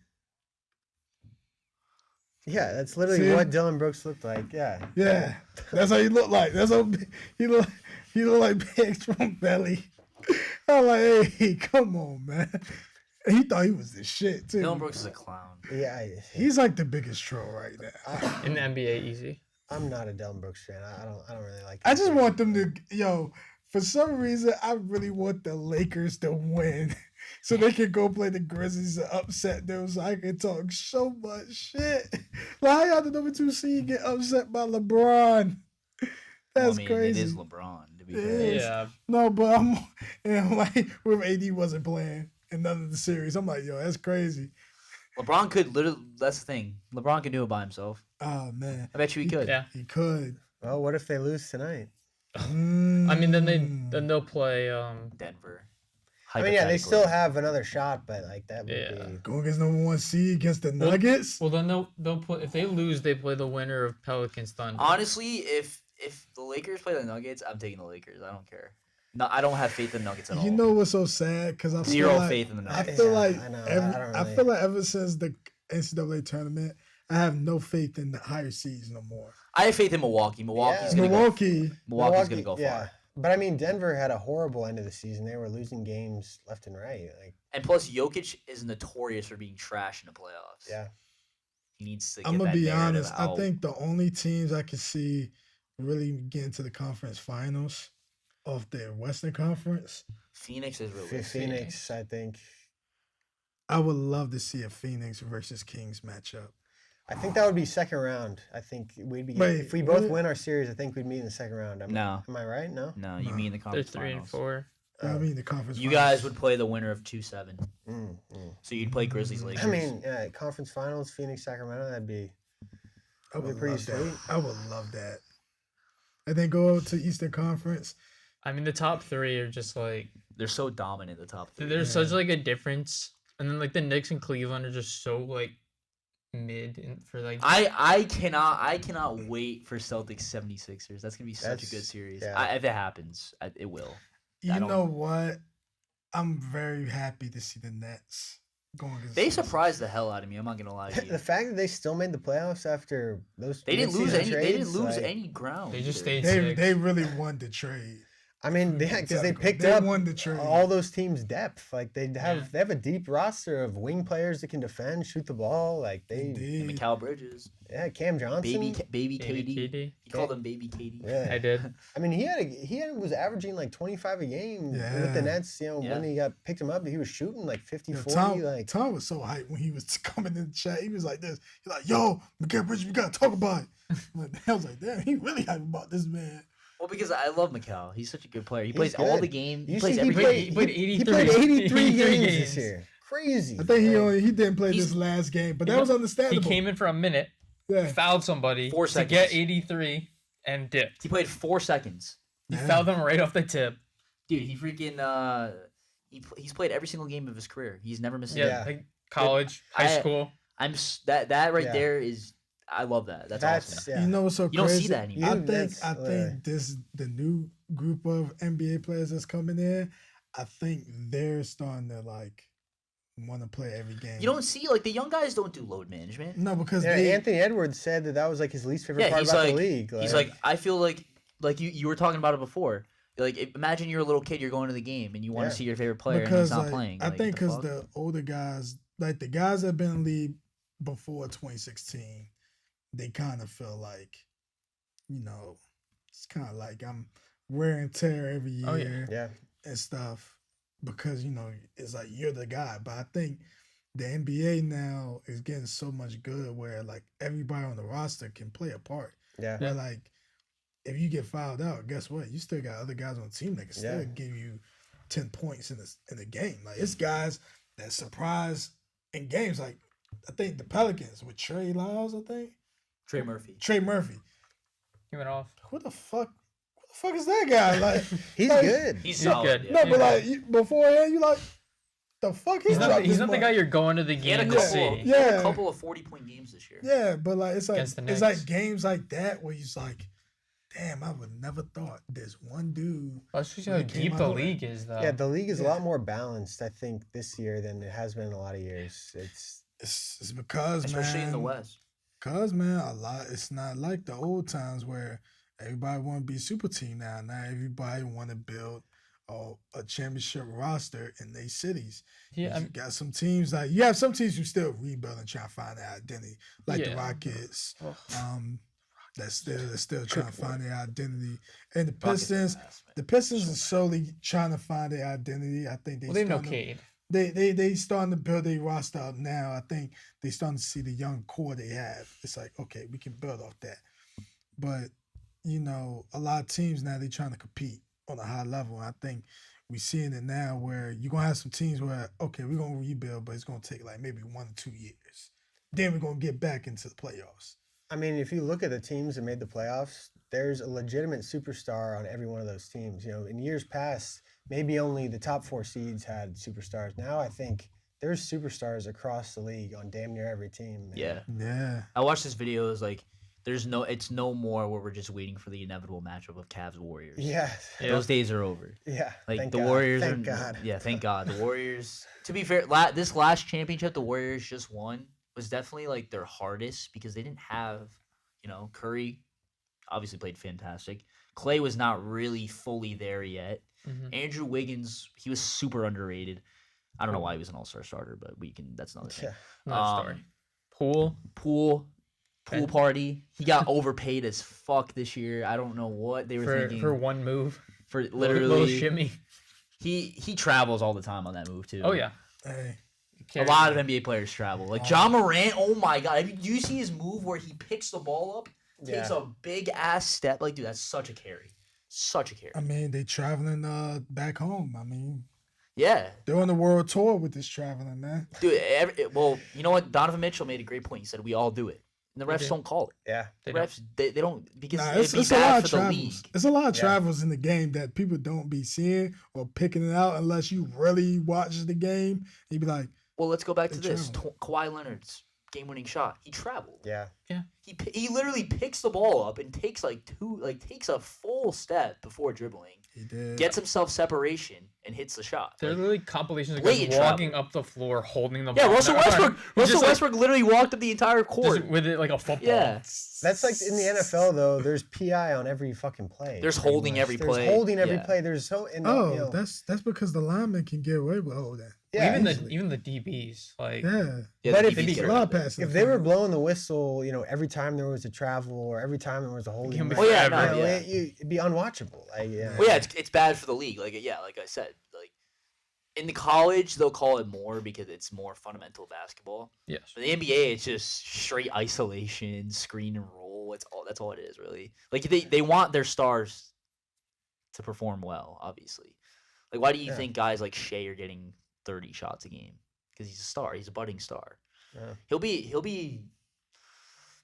Yeah, that's literally See? what Dylan Brooks looked like. Yeah. Yeah, that's how he looked like. That's how he look. He looked like Biggs from Belly. I'm like, hey, come on, man. He thought he was the shit too. Dylan Brooks is a clown. Yeah. He's like the biggest troll right now. In the NBA, easy. I'm not a Dylan Brooks fan. I don't really like. I him. just want them to, for some reason, I really want the Lakers to win so they can go play the Grizzlies and upset them so I can talk so much shit. Like, how y'all the number 2 seed get upset by LeBron? That's crazy. It is LeBron, to be It fair. is. Yeah. No, but I'm like, with AD wasn't playing in none of the series. I'm like, yo, that's crazy. LeBron could literally. That's the thing. LeBron can do it by himself. Oh, man. I bet you he could. Yeah. He could. Well, what if they lose tonight? I mean, then Mm. they'll play. Denver. I mean, yeah, they Hypothetically. still have another shot, but like that would Yeah. be. Go against number 1 seed against the Nuggets. Well, then they'll play. If they lose, they play the winner of Pelicans Thunder. Honestly, if the Lakers play the Nuggets, I'm taking the Lakers. I don't care. No, I don't have faith in the Nuggets at all. You know what's so sad? Because I feel Zero like, faith in the I Nuggets. feel Yeah, like I know. every, I don't I really- feel like ever since the NCAA tournament, I have no faith in the higher seeds no more. I have faith in Milwaukee. Milwaukee's gonna go. Milwaukee, Milwaukee's gonna go far. Yeah, but I mean, Denver had a horrible end of the season. They were losing games left and right. Like, And plus, Jokic is notorious for being trash in the playoffs. yeah, He needs to. Get I'm gonna that be narrative honest. I out. think the only teams I can see really getting to the conference finals of the Western Conference, Phoenix is really. Phoenix, I think. I would love to see a Phoenix versus Kings matchup. I think that would be second round. I think we'd be Wait, if we both really? win our series. I think we'd meet in the second round. No. Am I right? No. No, you No. mean the They're conference 3 and finals. 4. I mean the conference. You finals. guys would play the winner of 2-7. Mm, So you'd play Grizzlies Lakers. I mean, yeah, conference finals, Phoenix, Sacramento. That'd be. I would pretty love that. sweet. I would love that. And then go to Eastern Conference. I mean, the top 3 are just like they're so dominant. The top 3. there's such like a difference, and then like the Knicks and Cleveland are just so like for like. I cannot wait for Celtics 76ers. That's gonna be such a good series. Yeah. If it happens, it will. You know what? I'm very happy to see the Nets going against They the surprised the hell out of me. I'm not gonna lie to you. The fact that they still made the playoffs after those They didn't lose any. They didn't trades, lose like, any ground. They just either. stayed They six. they really won the trade. I mean, because they picked They up won the trade. all those teams' depth. Like they have Yeah. they have a deep roster of wing players that can defend, shoot the ball. Like they, Indeed. And Mikal Bridges, yeah, Cam Johnson. baby KD. KD. He called him baby KD. Yeah. I did. I mean, he was averaging like 25 a game with Yeah. the Nets. You know, Yeah. when he picked him up, he was shooting like 50, Yo, 40. Like Tom was so hyped when he was coming in the chat. He was like this. He's like, yo, Mikal Bridges, we got to talk about it. I was like, damn, he really hyped about this man. Well, because I love Mikal. He's such a good player. He plays good. all the games. He you plays see, every game. He played 83. He played 83 83 games games. this year. Crazy. I think Like, he didn't play He's- this last game, but He that was he understandable. came in for a minute, yeah. fouled somebody 4 to get seconds. 83, and dipped. He played 4 seconds. He Yeah. fouled them right off the tip. Dude, he freaking he's played every single game of his career. He's never missed a Yeah, game. Yeah. like college, high I- school. That right Yeah. there is I love that. That's awesome. yeah. You know what's so You don't crazy? see that anymore. I think the new group of NBA players that's coming in. I think they're starting to like want to play every game. You don't see like the young guys don't do load management. No, because Yeah, they Anthony Edwards said that was like his least favorite Yeah, part he's about like the league. he's like I feel like you were talking about it before. Like imagine you're a little kid, you're going to the game and you want Yeah. to see your favorite player because and he's not like, playing. I Like, think the because fuck? the older guys, like the guys that have been in the league before 2016, they kind of feel like, you know, it's kind of like I'm wear and tear every year Oh, yeah. yeah. and stuff because, you know, it's like you're the guy. But I think the NBA now is getting so much good where like everybody on the roster can play a part. Yeah. Where like if you get fouled out, guess what? You still got other guys on the team that can still Yeah. give you 10 points in the game. Like it's guys that surprise in games. Like I think the Pelicans with Trey Lyles, I think. Trey Murphy. Trey Murphy. He went off. Who the fuck is that guy? Like He's like, good. He's He's solid. good. Yeah. No, Yeah. but like beforehand, you like the fuck He's not. dropped He's this not the much? guy you're going to the He had a game couple. to see. He had Yeah. a couple of 40-point games this year. Yeah, but like it's like Against the it's like Knicks. games like that where you're like, damn, I would never thought there's one dude. That's just When how he came deep out the of it. league is, though. Yeah, the league is a Yeah. lot more balanced, I think, this year than it has been in a lot of years. It's because Especially man, in the West. Cause man, a lot. It's not like the old times where everybody want to be super team now. Now everybody want to build a championship roster in their cities. Yeah, You got some teams like you have some teams who still rebuilding, trying to find their identity, like the Yeah. Rockets. Ugh. That's still trying to find their identity, and the Rockets are Pistons. ass, man. The Pistons are slowly trying to find their identity. I think well, they have no starting to- Cade. they starting to build their roster out now. I think they starting to see the young core they have. It's like, okay, we can build off that. But, you know, a lot of teams now they trying to compete on a high level. I think we seeing it now where you're gonna have some teams where, okay, we're gonna rebuild, but it's gonna take like maybe 1 or 2 years. Then we're gonna get back into the playoffs. I mean, if you look at the teams that made the playoffs, there's a legitimate superstar on every one of those teams. You know, in years past, maybe only the top 4 seeds had superstars. Now I think there's superstars across the league on damn near every team. man. Yeah. Yeah. I watched this video. It's like it's no more where we're just waiting for the inevitable matchup of Cavs Warriors. Yeah. Yeah. Those days are over. Yeah. Like Thank the God. Warriors Thank are. God. Yeah, thank God. The Warriors. To be fair, this last championship the Warriors just won was definitely like their hardest because they didn't have, you know, Curry. Obviously played fantastic. Clay was not really fully there yet. Mhm. Andrew Wiggins, he was super underrated. I don't know why he was an all-star starter, but that's another thing. Yeah. Another story. Pool. Pool And- party. He got overpaid as fuck this year. I don't know what they were thinking For one move. for Little literally. shimmy. He travels all the time on that move too. Oh yeah. Hey. A lot of NBA players travel. Like John Morant. Oh my god! Do you see his move where he picks the ball up, takes Yeah. a big ass step? Like, dude, that's such a carry. Such a carry. I mean, they traveling back home. I mean, Yeah, they're on the world tour with this traveling, man. dude. Well, you know what? Donovan Mitchell made a great point. He said we all do it, and the refs do. don't call it. Yeah. The They don't. refs they don't because Nah, it'd be it's a bad lot for of the travels. league. It's a lot of Yeah. travels in the game that people don't be seeing or picking it out unless you really watch the game. You'd be like, Well, let's go back to They this. travel. Kawhi Leonard's game-winning shot. He traveled. Yeah. He literally picks the ball up and takes takes a full step before dribbling. He did. Gets himself separation and hits the shot. There are Like, literally compilations of blatant guys walking travel. up the floor holding the yeah, ball. Russell No, Westbrook. he Russell just, like, Westbrook literally walked up the entire court. just with it like a football. Yeah. That's like in the NFL though. There's PI on every fucking play. There's pretty holding much. every There's play. holding every Yeah. play. There's so. And, Oh, you know, that's because the lineman can get away with all that. yeah. Even the DBs like Yeah. Yeah, But the if DBs he get Slide around it. pass. if they were blowing the whistle, every time there was a travel or every time there was a holding, Can be match, yeah, forever. no, yeah. it'd be unwatchable. Like, yeah. Well, yeah, it's bad for the league. Like I said, like in the college they'll call it more because it's more fundamental basketball. yes. For the NBA, it's just straight isolation, screen and roll. That's all it is really. Like they want their stars to perform well, obviously. Like why do you Yeah. think guys like Shea are getting 30 shots a game? Because he's a star. He's a budding star. Yeah. He'll be.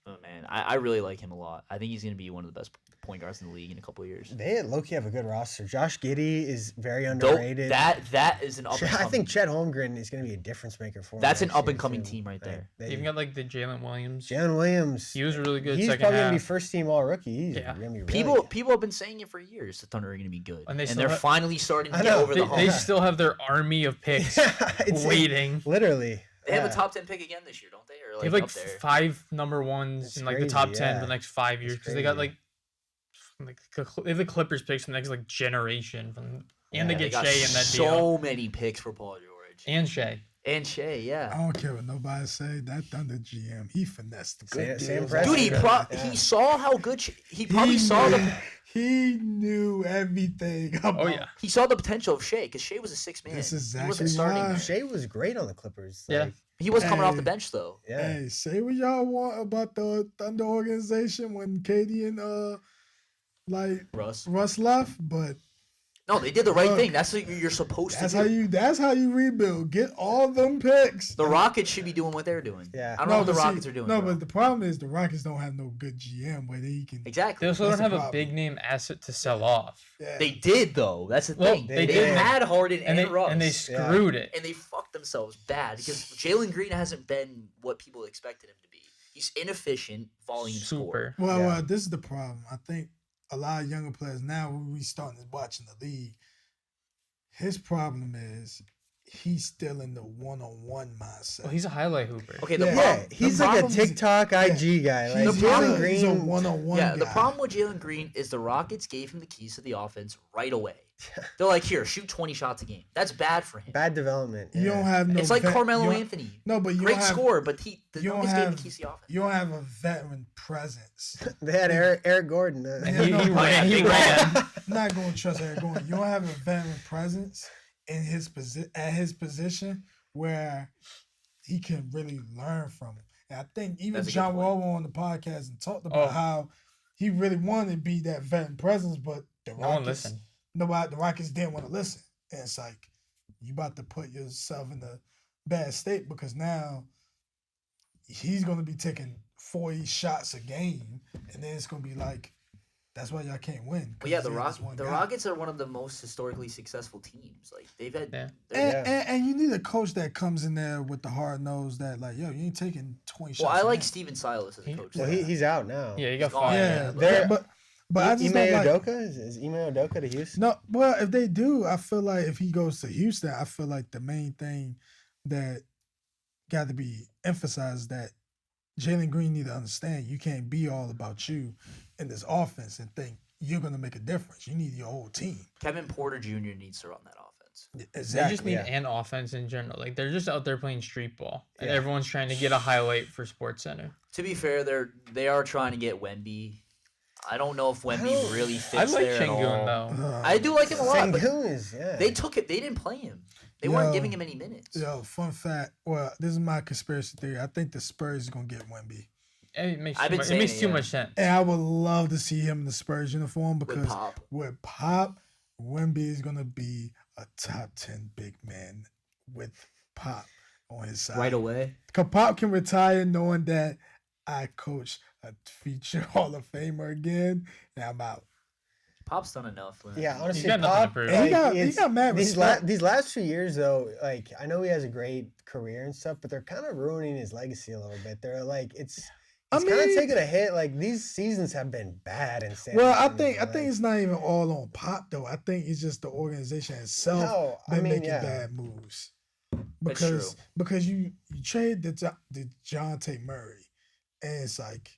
Oh man, I really like him a lot. I think he's gonna be one of the best point guards in the league in a couple of years. They low-key have a good roster. Josh Giddey is very Though underrated. that is an up. I think Chet Holmgren is going to be a difference maker for them. That's an next year, up-and-coming too. team right there. They even got like the Jalen Williams. Jalen Williams. He was really good He's second probably half. going to be first-team All-Rookie. He's Yeah. going to be really People good. people have been saying it for years. The Thunder are going to be good, And and, they they're still finally starting to I get know. over they, the hump. they still have their army of picks It's- waiting. Literally. They have a Yeah. top 10 pick again this year, don't they? Or They have like up there. 5 number ones It's in like crazy, the top 10 yeah. for the next 5 years It's because they got crazy. they have the Clippers picks for the next like generation and they Yeah, get They got Shea in that so deal many picks for Paul George and Shea. and Shea. I Yeah, don't care what nobody say. That Thunder GM, he finessed the good Sam deals. Presti. dude, he Yeah. he saw how good he probably saw knew, the he knew everything about. Oh yeah. he saw the potential of Shea because Shea was a 6 man. That's He wasn't exactly starting why. there. Shea was great on the Clippers. Yeah. Like, He was coming off the Hey. bench though. yeah. Hey, say what y'all want about the Thunder organization when KD and Russ left, but No, they did the right Look, thing. That's what you're supposed that's to how do. that's how you rebuild. Get all them picks. The Rockets should be doing what they're doing. Yeah. I don't know what the but see, Rockets are doing. No, bro. but the problem is the Rockets don't have no good GM where they can. exactly. They also That's don't the have a problem. big name asset to sell off. Yeah. They did though. That's the Well, thing. they They did. had Harden and, Russ, and they screwed it. and they fucked themselves bad because Jalen Green hasn't been what people expected him to be. He's inefficient, volume scorer. Super. Well, Yeah. this is the problem. I think a lot of younger players now, when we starting watching the league, his problem is he's still in the one-on-one mindset. Well, he's a highlight hooper. Okay, the Yeah. problem. Yeah, he's the like a problem is- TikTok IG guy. Like He's, The problem- he's a Green. one-on-one Yeah, guy. the problem with Jalen Green is the Rockets gave him the keys to the offense right away. They're like, here, shoot 20 shots a game. That's bad for him. Bad development. You yeah. don't have no. It's like vet- Carmelo you don't- Anthony. No, but you Great don't have, scorer, but the you don't Nuggets gave him have- the keys to the offense. You don't have a veteran presence. They had Eric Gordon. And Yeah, he, no, he but- ran. He big ran. I'm not going to trust Eric Gordon. You don't have a veteran presence in his at his position where he can really learn from it. And I think even That's a good John point. Wall went on the podcast and talked about how he really wanted to be that veteran presence, but the No one Rockets, listened. the Rockets didn't want to listen. And it's like you about to put yourself in a bad state because now he's going to be taking 40 shots a game, and then it's going to be like, that's why y'all can't win. 'cause But yeah, the there's this one guy. Rockets are one of the most historically successful teams. Like they've had. Yeah. they're- And you need a coach that comes in there with the hard nose that like, yo, you ain't taking 20 shots. Well, I a like game. Steven Silas as a He- coach. Well, he's out now. Yeah, he got He's gone. fired. Yeah, They're- but I just Ime don't like. Udoka is Ime Udoka to Houston. No, well, if they do, I feel like if he goes to Houston, I feel like the main thing that got to be emphasized that Jalen Green need to understand you can't be all about you in this offense and think you're going to make a difference. You need your whole team. Kevin Porter Jr. needs to run that offense. Exactly. They just need yeah. an offense in general. Like they're just out there playing street ball, and Yeah. everyone's trying to get a highlight for Sports Center. To be fair, they are trying to get Wemby. I don't know if Wemby don't- really fits I like there at all. Sengun though. I do like him a lot, but Sengun is, yeah. they took it. They didn't play him. They weren't Yo. giving him any minutes. Yo, fun fact. Well, this is my conspiracy theory. I think the Spurs is going to get Wemby. It makes I've too been much, it saying makes it, too yeah. much sense. And I would love to see him in the Spurs uniform because With Pop. with Pop, Wemby is going to be a top 10 big man with Pop on his side. Right away. Because Pop can retire knowing that I coach a future Hall of Famer again, and I'm out. Pop's done enough. Yeah, honestly, got nothing to Pop. prove. And he it's- got mad respect. these last few years though, like I know he has a great career and stuff, but they're kind of ruining his legacy a little bit. They're like it's kind of taking a hit. Like these seasons have been bad in San Well, I Antonio, think it's not even all on Pop though. I think it's just the organization itself making bad moves. Because you trade the Dejounte Murray, and it's like,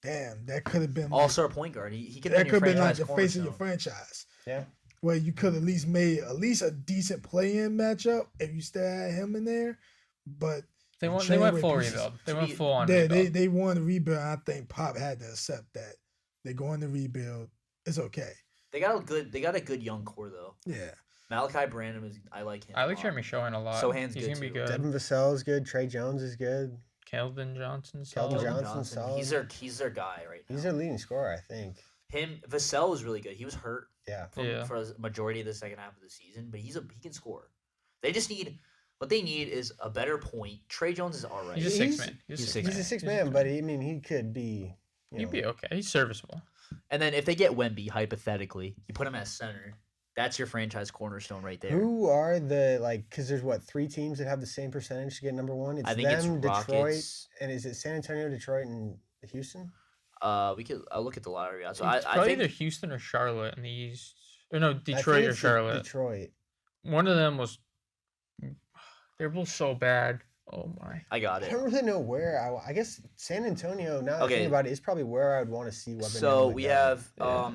damn, that could have been All-star point guard. He could that have been been like your the face of cornerstone. your franchise. Yeah. Where you could at least made a decent play-in matchup if you still had him in there, but They went trade full away pieces. rebuild. They To went be- full on They rebuild. they won the rebuild. I think Pop had to accept that. They go in the rebuild. It's okay. They got a good young core though. Yeah. Malachi Branham I like him. I like a lot. Jeremy Showen a lot. Sohan's He's good, gonna be too. good. Devin Vassell is good. Trey Jones is good. Kelvin Johnson, Kelvin solid. Johnson. solid. He's their guy right now. He's their leading scorer, I think. Vassell was really good. He was hurt Yeah. for a majority of the second half of the season, but he can score. They just need what they need is a better point. Trey Jones is all right. He's a six man. he's a He's a six man, but I mean, he could be. He'd be okay. He's serviceable. And then if they get Wemby, hypothetically, you put him as center. That's your franchise cornerstone right there. Who are the because there's 3 teams that have the same percentage to get number one? It's I think them, it's Detroit, Rockets. and is it San Antonio, Detroit, and Houston? I'll look at the lottery odds. So It's I probably think either Houston or Charlotte in the East. Or no, I think Detroit or it's Charlotte. Detroit. One of them was. They're both so bad. Oh my. I got I it. don't really know where. I guess San Antonio. Now that I Okay. think about it, is probably where I would want to see Wemby. So we have Yeah.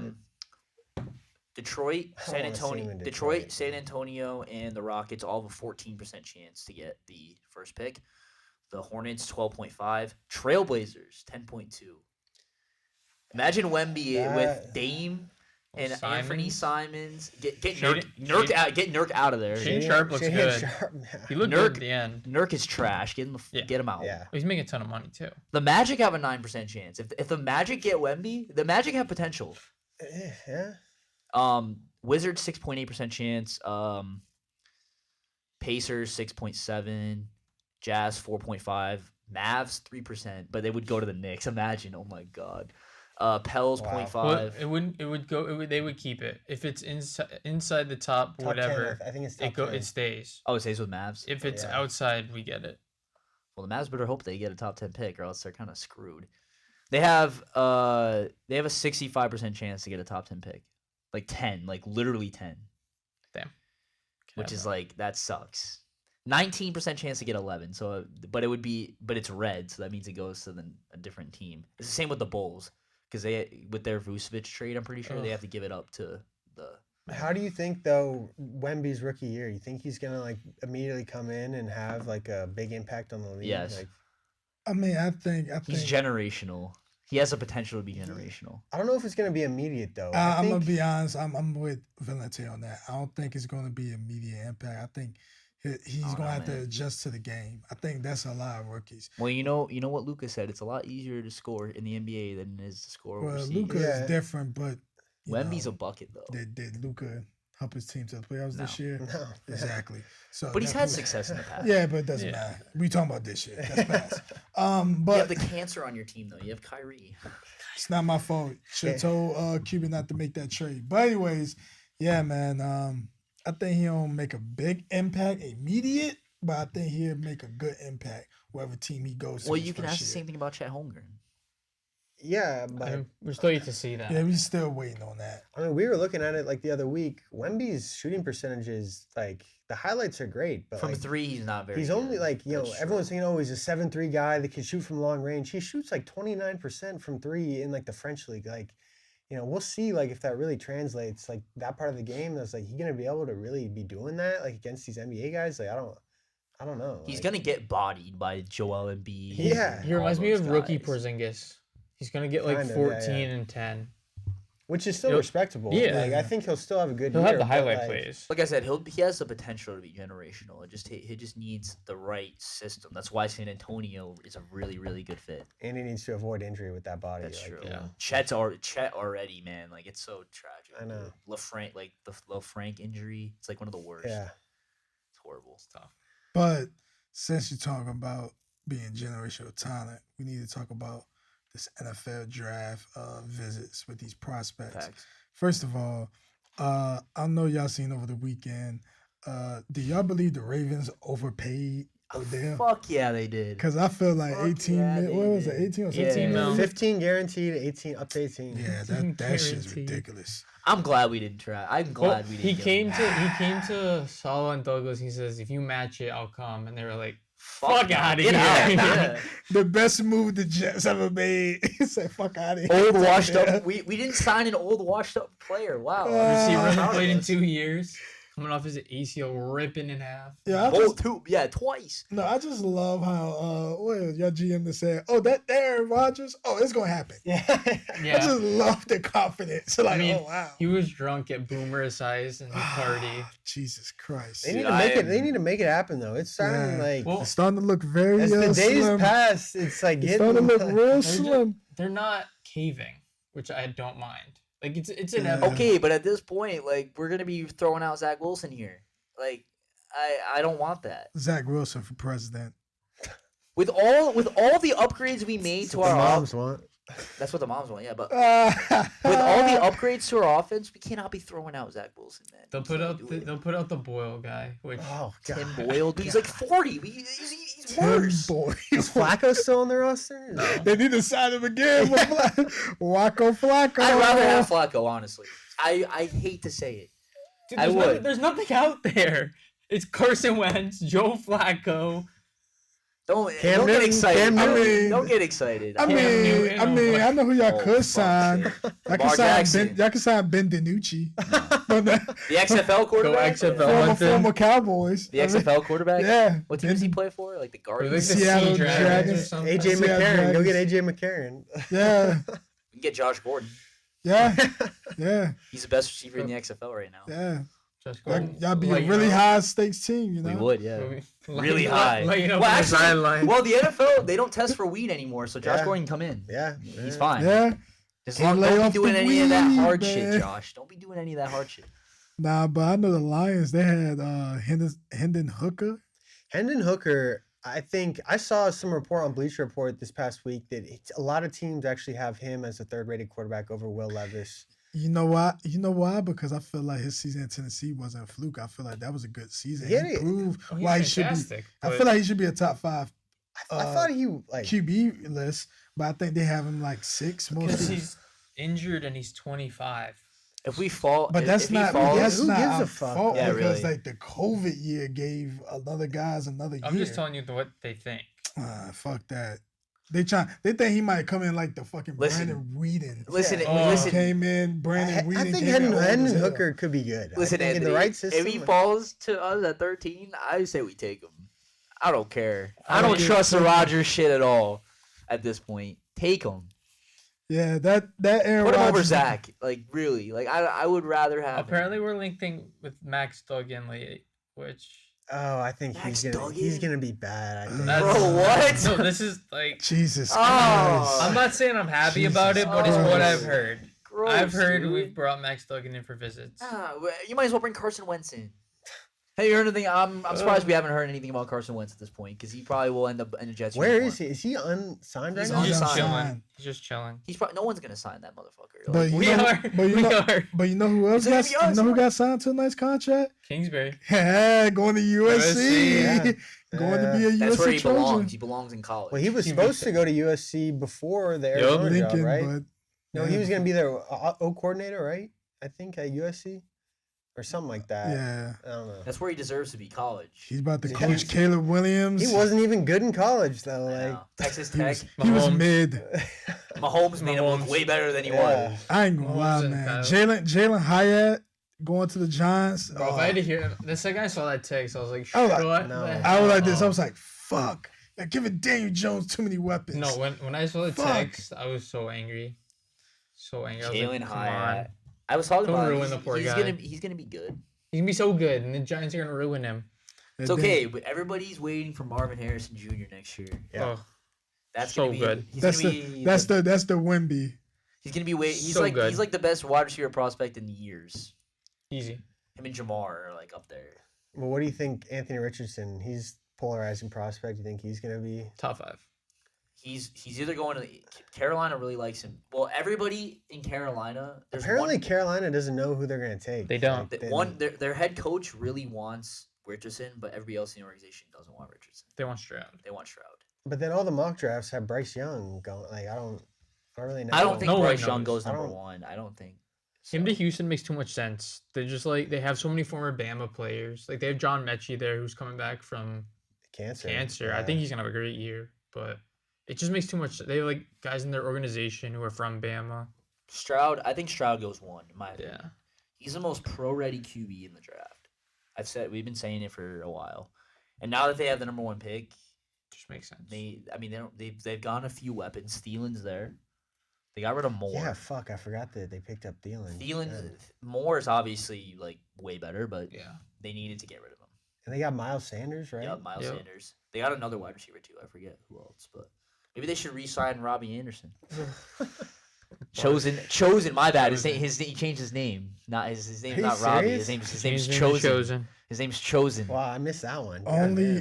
Detroit, I San wanna see him Antonio, in Detroit, Detroit, San man. Antonio, and the Rockets all have a 14% chance to get the first pick. The Hornets 12.5, Trailblazers 10.2. Imagine Wemby with That- Dame and Simons? Anthony Simons. Get Shaden- Nurk out of there. Shaden Sharp looks Shaden good. Sharp, yeah. He looked Nurk- good at the end. Nurk is trash. Get him out. Yeah. He's making a ton of money too. The Magic have a 9% chance. If the Magic get Wemby, the Magic have potential. Yeah. Wizards 6.8% chance. Pacers 6.7. Jazz 4.5. Mavs 3%, but they would go to the Knicks. Imagine, oh my god. Pels Wow. 0.5. Well, it wouldn't. It would go. They would keep it if it's inside the top, Top whatever. 10, I think it's top 10. It stays. Oh, it stays with Mavs. If it's Yeah. outside, we get it. Well, the Mavs better hope they get a top 10 pick, or else they're kind of screwed. They have a 65% chance to get a top 10 pick, like 10, like literally 10, which is like that sucks. 19% chance to get 11. So, but it's red, so that means it goes to a different team. It's the same with the Bulls because they with their Vucevic trade, I'm pretty sure they have to give it up to the. How do you think though Wemby's rookie year? You think he's gonna immediately come in and have a big impact on the league? Yes. I mean, I think He's generational. He has the potential to be generational. I don't know if it's gonna be immediate though. I'm gonna be honest. I'm with Valente on that. I don't think it's gonna be immediate impact. I think he's Oh, gonna no, have to man. adjust to the game. I think that's a lot of rookies. Well, you know what Luca said. It's a lot easier to score in the NBA than it is to score Well, overseas. Luca Yeah. is different, but Wemby's a bucket though. did Luca help his team to the playoffs this No. year? No. Exactly. So, But he's had that's- success in the past. Yeah, but it doesn't Yeah. matter. We talking about this year. That's past. You But have the cancer on your team though. You have Kyrie. it's not my fault. Should have told Cuban not to make that trade. But anyways, yeah, man. I think he don't make a big impact immediate, but I think he'll make a good impact wherever team he goes to. Well, his you can first ask the year. same thing about Chet Holmgren. Yeah, but We're still yet to see that. Yeah, we still waiting on that. I mean, we were looking at it the other week. Wemby's shooting percentages, the highlights are great, but From three, he's not very. he's only good. That's true. everyone's saying, oh, he's a 7-3 guy that can shoot from long range. He shoots 29% from three in the French league. We'll see if that really translates that part of the game. That's he gonna be able to really be doing that against these NBA guys? I don't know. He's gonna get bodied by Joel Embiid. Yeah. He reminds all me those of rookie guys. Porzingis. He's gonna get Kind of, yeah, 14 yeah. and 10. Which is still He'll- respectable. yeah. I think he'll still have a good He'll year. have the but, highlight plays. Like I said, he has the potential to be generational. He just needs the right system. That's why San Antonio is a really, really good fit. And he needs to avoid injury with that body. That's true. yeah. Chet already, man. It's so tragic. I know. LaFranc, the LaFranc injury. It's one of the worst. Yeah. It's horrible. It's tough. But since you're talking about being generational talent, we need to talk about this NFL draft visits with these prospects. Facts. First of all, I know y'all seen over the weekend. Do y'all believe the Ravens overpaid Odell? Fuck yeah, they did. Because I feel like Fuck 18 yeah, mil. they What was it? did. 18 or Yeah. 17 mil. million? 15 guaranteed, 18 up to 18. Yeah, that shit's Guaranteed. ridiculous. I'm glad we didn't try. I'm glad we didn't. He give came him to Salah and Douglas. He says, "If you match it, I'll come." And they were like, Fuck "Fuck outta Get out. here." Yeah. The best move the Jets ever made. He said, fuck out of here. Old washed up. We didn't sign an old washed up player. Wow. Receiver I'm hasn't proud of played in us. 2 years, coming off his ACL ripping in half. Yeah, I Both just, two. Yeah, twice. no, I just love how what is your GM to say, oh, that Aaron Rodgers, oh, it's gonna happen. Yeah. I Yeah, just love the confidence. Like, I mean, oh wow. he was drunk at Boomer size and he party. Jesus Christ. They Dude, need to make I it. They am- need to make it happen though. It's starting Yeah. like Well, It's starting to look very as the days slim. pass, it's like It's getting starting to look real They're slim. They're not caving, which I don't mind. Like it's Yeah. inevitable. Okay, but at this point, like we're gonna be throwing out Zach Wilson here. Like, I don't want that. Zach Wilson for president. With all the upgrades we made to the our moms want. that's what the moms want. Yeah, but with all the upgrades to our offense, we cannot be throwing out Zach Wilson, man. They'll We put can't out do it. they'll put out the Boyle guy, which Oh Tim god. Boyle, dude, he's like 40. He's Tim worse. Boy. Is Flacco still on the roster? No. They need to sign him again. Wacko Flacco. I'd rather have Flacco, honestly. I hate to say it. Dude, I would. there's nothing out there. It's Carson Wentz, Joe Flacco. Don't Cam don't get Newton, excited. Cam Newton. Don't get excited. I Cam Newton, mean, I know who y'all Oh, could fuck's sign. sake. Y'all Lamar can sign Jackson. Y'all can sign Ben DiNucci. From the The XFL quarterback. XFL. former, Hunter. former Cowboys. The XFL quarterback. Yeah. What team does he play for? Like the Or Guardians. like the Seattle Sea Dragons or Dragons. something. AJ Seattle McCarron. Go Dragons. get AJ McCarron. Yeah. We can get Josh Gordon. Yeah. Yeah. He's the best receiver in the XFL right now. Yeah. Just Y'all be a really high stakes team, you know? We would, yeah. Really Really high. Well, Well, actually, sideline. well, the NFL they don't test for weed anymore, so Josh Yeah. Gordon can come in. Yeah. He's fine. Yeah. As Can't long lay don't off be doing the any of that weed, hard man. shit, Josh. Don't be doing any of that hard shit. Nah, but I know the Lions, they had Hendon Hooker. Hendon Hooker, I think I saw some report on Bleacher Report this past week that a lot of teams actually have him as a third-rated quarterback over Will Levis. You know why? You know why? Because I feel like his season in Tennessee wasn't a fluke. I feel like that was a good season. Yeah, He proved Oh, he's why he should be. fantastic. I but feel like he should be a top 5 I thought he like QB list, but I think they have him like 6 because mostly. he's injured and he's 25. If we fall, But that's if he not falls, that's who not gives our a fuck? fault Yeah, because really. like the COVID year gave other guys another year. I'm just telling you what they think. Fuck that. They think he might come in like the fucking Listen. Brandon Whedon. listen, Oh. listen, Came in Brandon Whedon. I think came in old as Hendon hell. Hooker could be good. listen, I think in Anthony. the right system. If he falls to us at 13, I say we take him. I don't care. I I don't would trust the take him. Rodgers shit at all. At this point, take him. Yeah, that Aaron Put him over Rodgers- Zach. Like really, like I would rather have. him. Apparently, we're linking with Max Duggan late, which Oh, I think Max he's Duggan? gonna be bad. I think. that's, Bro, what? No, this is like Jesus Oh. Christ. I'm not saying I'm happy Jesus about it, but it's what I've Christ. heard. Gross, I've heard dude. we've brought Max Duggan in for visits. You might as well bring Carson Wentz in. Hey, you heard anything? I'm surprised we haven't heard anything about Carson Wentz at this point because he probably will end up in the Jets. Where uniform. is he? Is he unsigned right He's now? He's just unsigned. chilling. He's just chilling. He's probably no one's gonna sign that motherfucker. But Like, you We know, are. but you We know, are. but you know who else He's got? gonna be You know who us. got signed to a nice contract? Kingsbury. Yeah, going to USC. Yeah. Going to be a that's USC where he Trojan. belongs. He belongs in college. Well, he was He supposed beat to go to USC before the Yup. Arizona Lincoln, job, right? but No, he was gonna be their O coordinator, right? I think at USC or something like that. yeah, I don't know. That's where he deserves to be. College. he's about to Yeah. coach Caleb Williams. He wasn't even good in college though. I Like know. Texas He Tech. was Mahomes. mid. Mahomes made him look Mahomes. way better than he Yeah. was. I ain't gonna Mahomes lie, and man. Kyle. Jalen Hyatt going to the Giants. Bro, if I had to hear the second I saw that text, I was like, I was shut like, no. the I was like hell this. I up. was like, fuck. They're giving Daniel Jones too many weapons. No, when I saw the Fuck. text, I was so angry. So angry. I was Jalen like, come Hyatt. on. I was talking Don't about ruin him. the poor He's guy. gonna be good. He's gonna be so good, and the Giants are gonna ruin him. And It's then- okay, but everybody's waiting for Marvin Harrison Jr. next year. Yeah. Oh, That's So gonna be good. He's That's gonna the be that's the Wemby. he's gonna be he's So like good. he's like the best wide receiver prospect in years. easy. Him and Jamar are like up there. Well, what do you think, Anthony Richardson? He's polarizing prospect. You think he's gonna be? Top 5. He's either going to Carolina. Really likes him. Well, everybody in Carolina. Apparently, Carolina doesn't know who they're gonna take. They don't. Their head coach really wants Richardson, but everybody else in the organization doesn't want Richardson. They want Stroud. They want Stroud. But then all the mock drafts have Bryce Young going. Like I don't really know. I don't think No one Bryce Young knows. goes number one. I don't think. Him to Houston makes too much sense. They're just like they have so many former Bama players. Like they have John Mechie there, who's coming back from cancer. I think he's gonna have a great year, but it just makes too much. They have like guys in their organization who are from Bama. Stroud. I think Stroud goes one. In my opinion. Yeah. He's the most pro-ready QB in the draft. We've been saying it for a while, and now that they have the number one pick, Just makes sense. They've gone a few weapons. Thielen's there. They got rid of Moore. Yeah, fuck. I forgot that they picked up Thielen. Moore is obviously like way better, but Yeah. they needed to get rid of him. And they got Miles Sanders, right? Yeah, Miles Yep. Sanders. They got another wide receiver too. I forget who else, but maybe they should re-sign Robbie Anderson. Chosen. My bad. He changed his name. Not his name's Are you not Robbie. serious? His name's His Chosen. His name's Chosen. Wow, I missed that one. Only.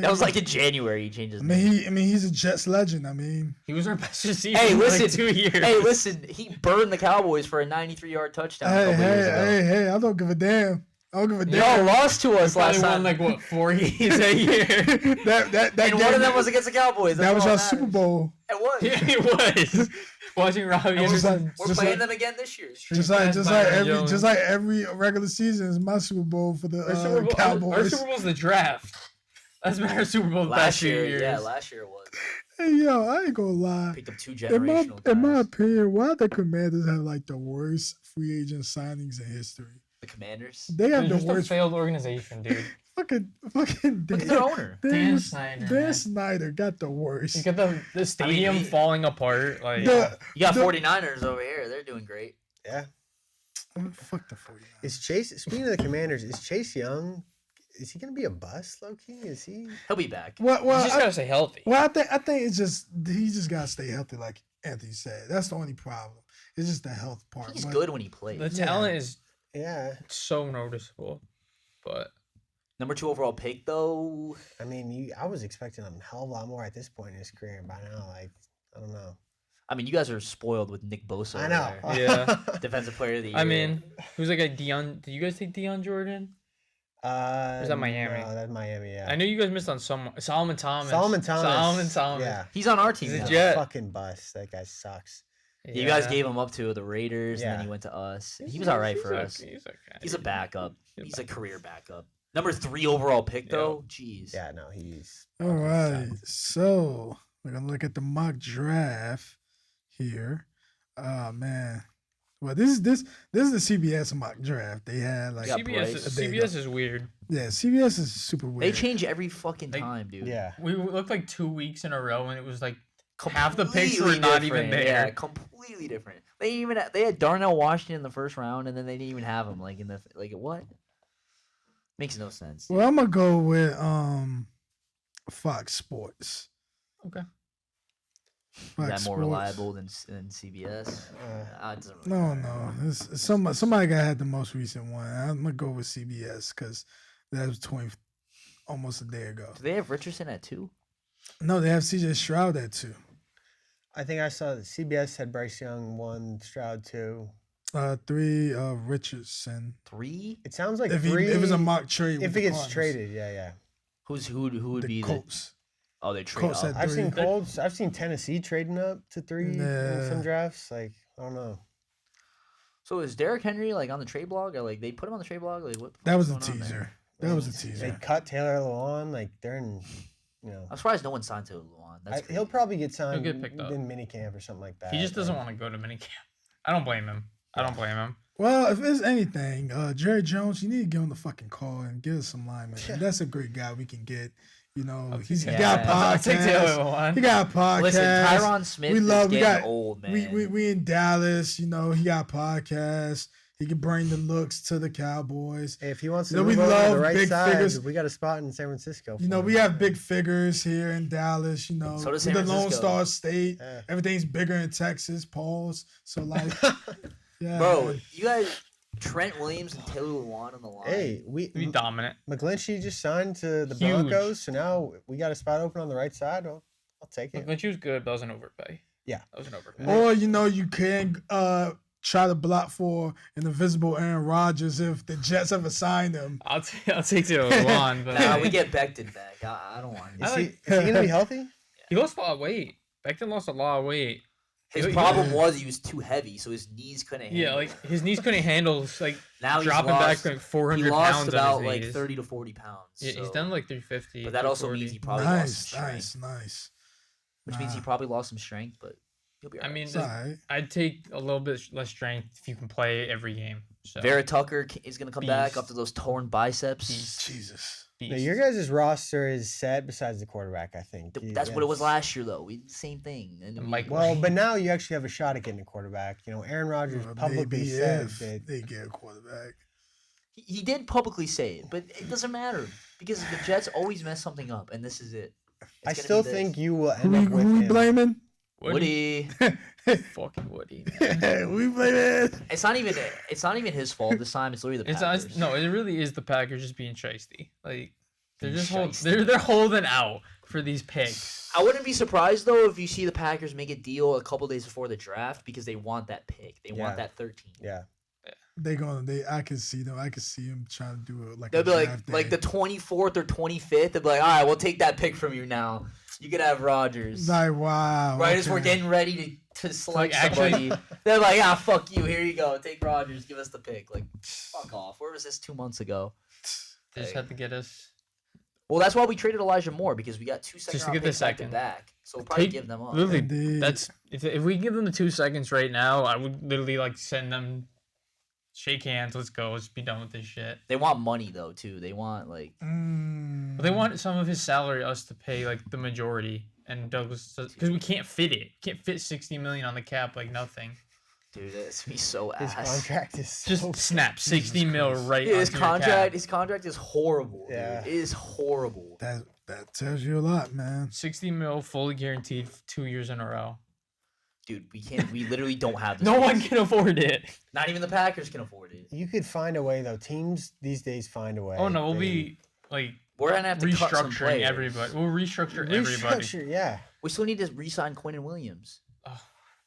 That was like in January. He changed his I name. mean, he's a Jets legend. I mean, He was our best receiver Hey, for listen. like 2 years. Hey, listen. He burned the Cowboys for a 93-yard touchdown a couple years ago. hey! I don't give a damn. I don't give a Y'all damn. lost to us Probably last won time. like what 4 games a year. that and one game- of them was against the Cowboys. that was all our that Super matters. Bowl. It was. Yeah, it was. Watching Robbie was like- Anderson. We're Just playing like- them again this year. Just Byron Jones. like every regular season is my Super Bowl for the Our Super Bowl, Cowboys. our Super Bowl's the draft. That's been our Super Bowl the past Last few year, years. yeah, last year it was. Hey yo, I ain't gonna lie. Picked up two In my, generational in my guys. opinion, why the Commanders have like the worst free agent signings in history? The Commanders. They have They're the just a worst failed organization, dude. fucking Look at their owner. Dan Snyder, Dan man. Snyder got the worst. You got the stadium falling apart. Like The- You got the- 49ers over here. They're doing great. Yeah. Fuck the 49ers. Is Chase? Speaking of the Commanders, is Chase Young? Is he gonna be a bust, low key? Is he? He'll be back. Well, you just gotta stay healthy. I think it's just he just gotta stay healthy, like Anthony said. That's the only problem. It's just the health part. He's But good when he plays. The talent is Yeah. so noticeable, but Number 2 overall pick, though. I mean, I was expecting a hell of a lot more at this point in his career. By now, like, I don't know. I mean, you guys are spoiled with Nick Bosa. I over know. there. Yeah. Defensive player of the year. I mean, who's like a Deion? Did you guys take Deion Jordan? Is that Miami? No, that's Miami. Yeah. I know you guys missed on some Solomon Thomas. Solomon Thomas. Yeah. he's on our team. He's a now. Jet. Fucking bust. That guy sucks. You guys gave him up to the Raiders, and then Yeah. he went to us. He was all right for He's us. okay, He's okay. He's a backup. He's He's a career backup. Number 3 overall pick, though. Jeez. Yeah, no, he's. all right, so we're gonna look at the mock draft here. Oh man, well this is the CBS mock draft. They had like Yeah, CBS. Bryce. CBS is weird. yeah, CBS is super They weird. change every fucking Like, time, dude. Yeah. We looked like 2 weeks in a row, and it was like half the picks were Completely not even different. there. Yeah, completely different. They had Darnell Washington in the first round, and then they didn't even have him like in the what? Makes no sense. Well, I'm gonna go with Fox Sports. Okay. Is Fox that more Sports. reliable than CBS? It doesn't really No, matter. no. It's somebody got had the most recent one. I'm gonna go with CBS because that was almost a day ago. Do they have Richardson at 2? No, they have CJ Stroud at 2. I think I saw that CBS had Bryce Young 1, Stroud 2. 3 Richardson. 3? It sounds like If 3. it was a mock trade, If with it the gets Cardinals. traded, yeah. Who would the be Colts. Oh, they trade Colts up. had I've seen 3. Colts. I've seen Tennessee trading up to 3 in Yeah. some drafts. Like, I don't know. So is Derrick Henry like on the trade blog, or like they put him on the trade blog? Like what? The That fuck's was a going on there? teaser. That was a They teaser. cut Taylor Lewan. Like, they're in, you know. I'm surprised no one signed to Luan. That's He'll probably get signed get picked up. in minicamp or something like that. He just doesn't like- want to go to minicamp. I don't blame him. I don't blame him. Well, if it's anything, Jerry Jones, you need to get on the fucking call and give us some linemen. And that's a great guy we can get. You know, he got I'll take Taylor podcasts. Lewan. He got podcasts. Listen, Tyron Smith We is love- we getting got- old, man. We in Dallas. You know, he got podcasts. He can bring the looks to the Cowboys. Hey, if he wants to You know, we move over to love the right big side, figures. we got a spot in San Francisco. You know, for we him. have big figures here in Dallas. You know, So does we're San the Lone Francisco. Star State. Yeah. Everything's bigger in Texas. Pause. So like, yeah, Bro, man. you guys, Trent Williams and Taylor Lewan on the line. Hey, Be dominant. McGlinchey just signed to the Huge. Broncos, so now we got a spot open on the right side. Well, I'll take it. Like, she was good, but that was an overpay. Yeah. That was an overpay. Or you can try to block for an invisible Aaron Rodgers if the Jets ever sign him. I'll take Taylor Lewan, but Nah, we get Becton back. I don't want Is him. he gonna be healthy? he lost a lot of weight. Becton lost a lot of weight. His problem was he was too heavy, so his knees couldn't handle. Yeah, like his knees couldn't handle like now he's dropping lost, back like 400 he lost pounds about on his like knees. 30 to 40 pounds. Yeah, he's so- done like 350. But that also 340. means he probably lost some Nice, strength. nice. Which means he probably lost some strength, but he'll be I alright. mean, It's all right. I'd take a little bit less strength if you can play every game. So Vera Tucker is gonna come back Beast. after those torn biceps. Beast. Jesus. No, your guys' roster is set besides the quarterback, I think. That's what it was last year, though. Same thing. And And Mike- Well, but now you actually have a shot at getting a quarterback. You know, Aaron Rodgers publicly Maybe said if that. they get a quarterback. he did publicly say it, but it doesn't matter because the Jets always mess something up, and this is it. It's I gonna still be this. think you will Who end up with we him. blaming? Woody. Fucking Woody. Man. We blaming. It's not even his fault this time. It's literally the It's Packers. no, it really is the Packers just being shiesty. Like they're Being just shiesty. they're holding out for these picks. I wouldn't be surprised though if you see the Packers make a deal a couple days before the draft because they want that pick. They want Yeah. that 13. Yeah. I can see them. I can see him trying to do it like They'll a be like draft day. the 24th or 25th. They'll be like, all right, we'll take that pick from you now. You can have Rodgers. Like, wow. Right as we're okay. getting ready to select Like, actually- somebody, they're like, ah, fuck you. Here you go. Take Rodgers. Give us the pick. Like, fuck off. Where was this 2 months ago? They just had to get us. Well, that's why we traded Elijah Moore because we got 2 second Just to round get the picks back to second. back. So we'll probably Take- give them up. Literally, Indeed. that's if we give them the 2 seconds right now, I would literally like send them, shake hands, let's go, let's be done with this shit. They want money though too. They want like Mm. But they want some of his salary, us to pay like the majority, and Douglas because we can't fit it. Can't fit 60 million on the cap like nothing. dude, that's be so His ass. contract is so Just snap 60 mil Christ. right. Dude, his onto your cap. contract is horrible. Yeah. Dude. It is horrible. That tells you a lot, man. 60 mil fully guaranteed 2 years in a row. Dude, we can't. We literally don't have this. No one can afford it. Not even the Packers can afford it. You could find a way though. Teams these days find a way. Oh no, we'll They- be like We're gonna have to cut some restructuring players. everybody. We'll restructure everybody. restructure. Yeah, We still need to re-sign Quinn and Williams.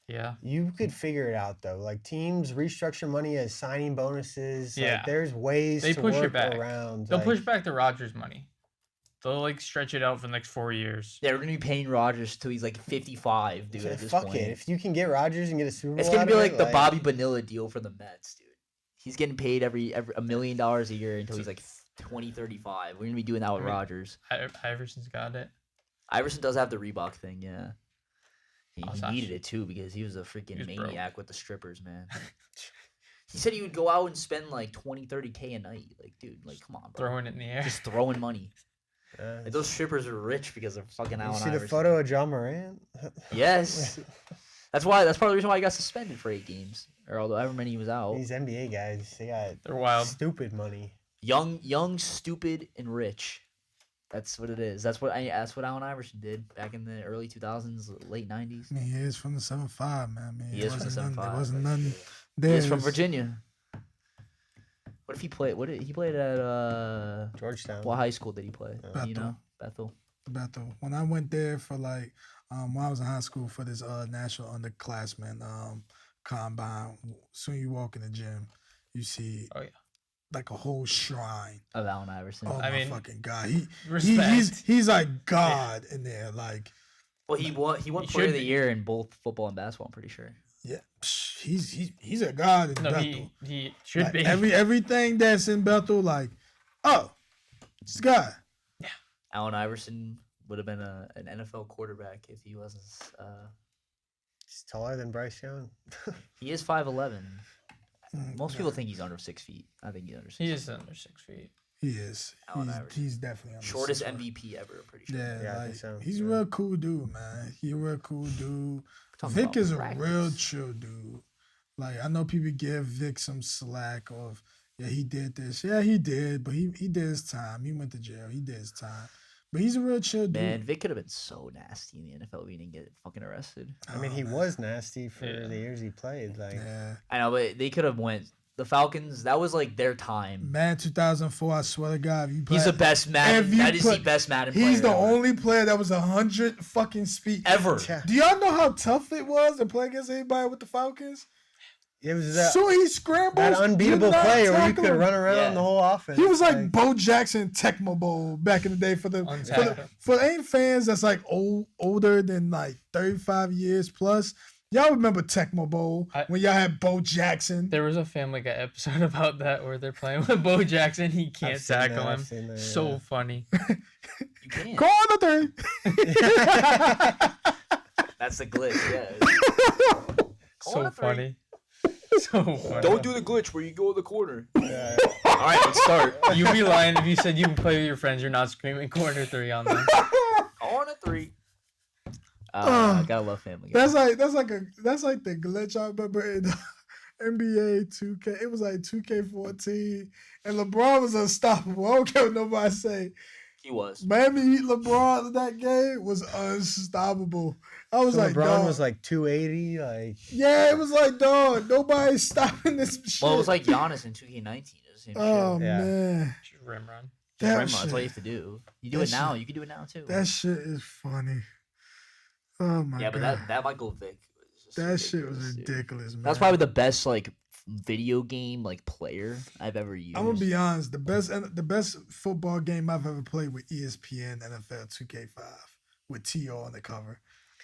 Yeah. you could figure it out though. Like teams restructure money as signing bonuses. Yeah. Like, there's ways They to push it work back. around. They'll like, push back the Rodgers money. They'll like stretch it out for the next 4 years. Yeah, we're gonna be paying Rodgers till he's like 55, dude. so At this fuck point. it. If you can get Rodgers and get a Super Bowl, It's gonna out be of like it, the Bobby Bonilla deal for the Mets, dude. He's getting paid every $1 million a year until he's like 35. We're gonna be doing that with Right. Rodgers. Iverson's got it. Iverson does have the Reebok thing, yeah. He Awesome. needed it too because he was a freaking He was broke. maniac with the strippers, man. He said he would go out and spend like 30K a night. Like, dude, like, come on, bro. Throwing it in the air. Just throwing money. Yeah. Like, those strippers are rich because of fucking You Allen see the Iverson. photo of John Moran? Yes. That's part of the reason why he got suspended for 8 games. Or however many he was out. These NBA guys, they got They're wild. stupid money. Young, stupid, and rich. That's what it is. That's what Allen Iverson did back in the early 2000s, late 90s. I mean, he is from the 7-5, man. I mean, He it is from the wasn't none- 7-5. There wasn't none He there. is from It's- Virginia. What if he played? He played at Georgetown. what high school did he play? Bethel. You know, Bethel. Bethel. When I went there for like, when I was in high school for this national underclassmen combine, soon you walk in the gym, you see Oh, yeah. like a whole shrine. Of Allen Iverson. Oh I my mean, fucking god, Respect. he's like God in there. Like, Well, he won He Player should of the be. Year in both football and basketball. I'm pretty sure. yeah, he's a God in No, Bethel. he should Like, be. everything that's in Bethel, like, oh, it's the guy. Allen Iverson would have been an NFL quarterback if he wasn't. He's taller than Bryce Young. He is 5'11". Mm, Most no, people think he's under 6 feet. I think he's under 6 He feet. is under 6 feet. he is. Allen Iverson. He's definitely on the Shortest 6'5". MVP ever. I'm pretty sure. Yeah, Yeah, I like, think so, he's a yeah. real cool dude, man. He a real cool dude. Talking Vic about is a practice. real chill dude. Like, I know people give Vic some slack of, yeah, he did this. Yeah, he did, but he did his time. He went to jail. He did his time. But he's a real chill dude. Man, Vic could have been so nasty in the NFL if he didn't get fucking arrested. I mean, Oh, he man. was nasty for Yeah. the years he played. Like, Yeah. I know, but they could have went The Falcons, that was like their time. Man, 2004. I swear to God, if you play, He's the best Madden. That is the best Madden player. He's the ever. only player that was 100 fucking speed ever. Yeah. Do y'all know how tough it was to play against anybody with the Falcons? It was that, So he scrambles. that unbeatable you're not player where you tackling could him. run around Yeah. the whole offense. He was like Bo Jackson Tecmo Bowl back in the day for any fans that's like older than like 35 years plus. Y'all remember Tecmo Bowl when y'all had Bo Jackson? There was a Family Guy episode about that where they're playing with Bo Jackson. He can't tackle him. That, So yeah. funny. You can't. Corner three. That's the glitch. Yeah. So funny. So funny. Don't do the glitch where you go in the corner. Yeah. All right, let's start. You'd be lying if you said you can play with your friends. You're not screaming corner 3 on them. Corner 3. I gotta love Family Guy. That's like the glitch I remember in NBA 2K. It was like 2K14, and LeBron was unstoppable. I don't care what nobody say. He was. Miami Heat LeBron in that game was unstoppable. I was So like, LeBron dog. was like 280, like Yeah, it was like, dog, nobody's stopping this shit. Well, it was like Giannis in 2K19. It was the same Oh shit. Yeah. man, Just rim run. Just that rim run, that's all you shit, have to do. You do that it now. shit- You can do it now too. that shit is funny. Oh my Yeah, but god, that Michael Vick was just that shit was ridiculous, dude. ridiculous, man. That's probably the best like video game like player I've ever used. I'm gonna be honest. The best football game I've ever played with ESPN NFL 2K5 with T.O. on the cover.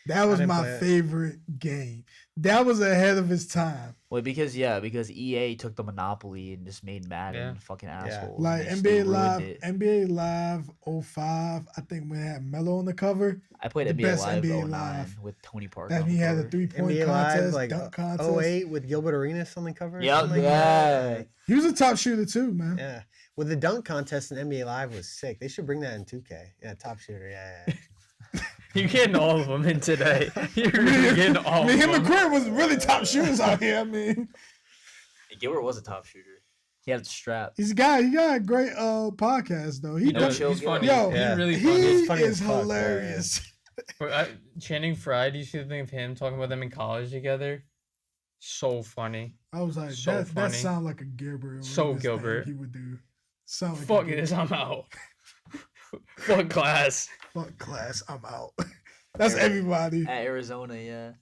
That was didn't my play it. favorite game. That was ahead of its time. Well, because EA took the monopoly and just made Madden Yeah. fucking Yeah. assholes. Like and they NBA ruined Live, it. NBA Live 05. I think we had Melo on the cover. I played the NBA best Live NBA 09 Live. with Tony Parker. That on he the had a cover. 3-point NBA contest, Live, like dunk contest. 08 with Gilbert Arenas on the cover. or Yep, something like yeah. that. He was a top shooter too, man. Yeah. Well, the dunk contest in NBA Live was sick. They should bring that in 2K. Yeah, top shooter. Yeah. You're getting all of them in today. You're really getting all I mean, of him them. and Grant was really top shooters out here. I mean, And Gilbert was a top shooter. He had the strap. he got a great podcast though. He You know, does, chill He's funny. Yo, He's yeah. really he funny. It's funny is as fuck, yeah, hilarious. Channing Frye, do you see the thing of him talking about them in college together? So funny. I was like, So that funny. sound like a Gilbert. So Rubin's thing Gilbert. he would do. Sound like Fuck a this, I'm out. Fuck class. Fuck class, I'm out. That's everybody. At Arizona, yeah.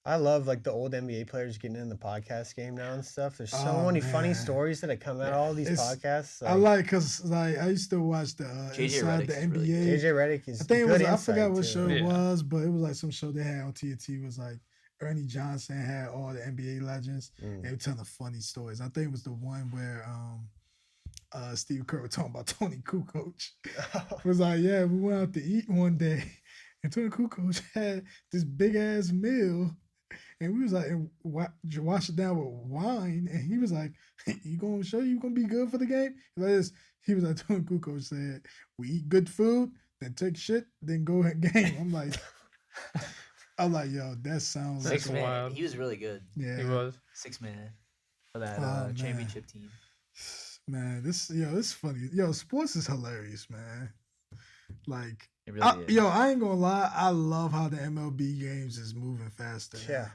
I love like the old NBA players getting in the podcast game now and stuff. There's so Oh, many funny man. stories that have come out of all these It's- podcasts. I like because like I used to watch the JJ Inside the Redick's NBA. really good. JJ Redick is I think it good was I insight, forgot what too. show it Yeah. was, but it was like some show they had on TNT. Was like Ernie Johnson had all the NBA legends. Mm. They were telling funny stories. I think it was the one where Steve Kerr was talking about Tony Kukoc. It was like, yeah, we went out to eat one day, and Tony Kukoc had this big ass meal, and we was like, and wash it down with wine, and he was like, "You gonna show you gonna be good for the game?" Like this, he was like, Tony Kukoc said, "We eat good food, then take shit, then go at game." I'm like, yo, that sounds like Six That's man. wild. He was really good. yeah. He was. 6 man for that Oh, man. championship team. Man, this is funny. Yo, sports is hilarious, man. Like, It really is. I ain't gonna lie. I love how the MLB games is moving faster. now. Yeah.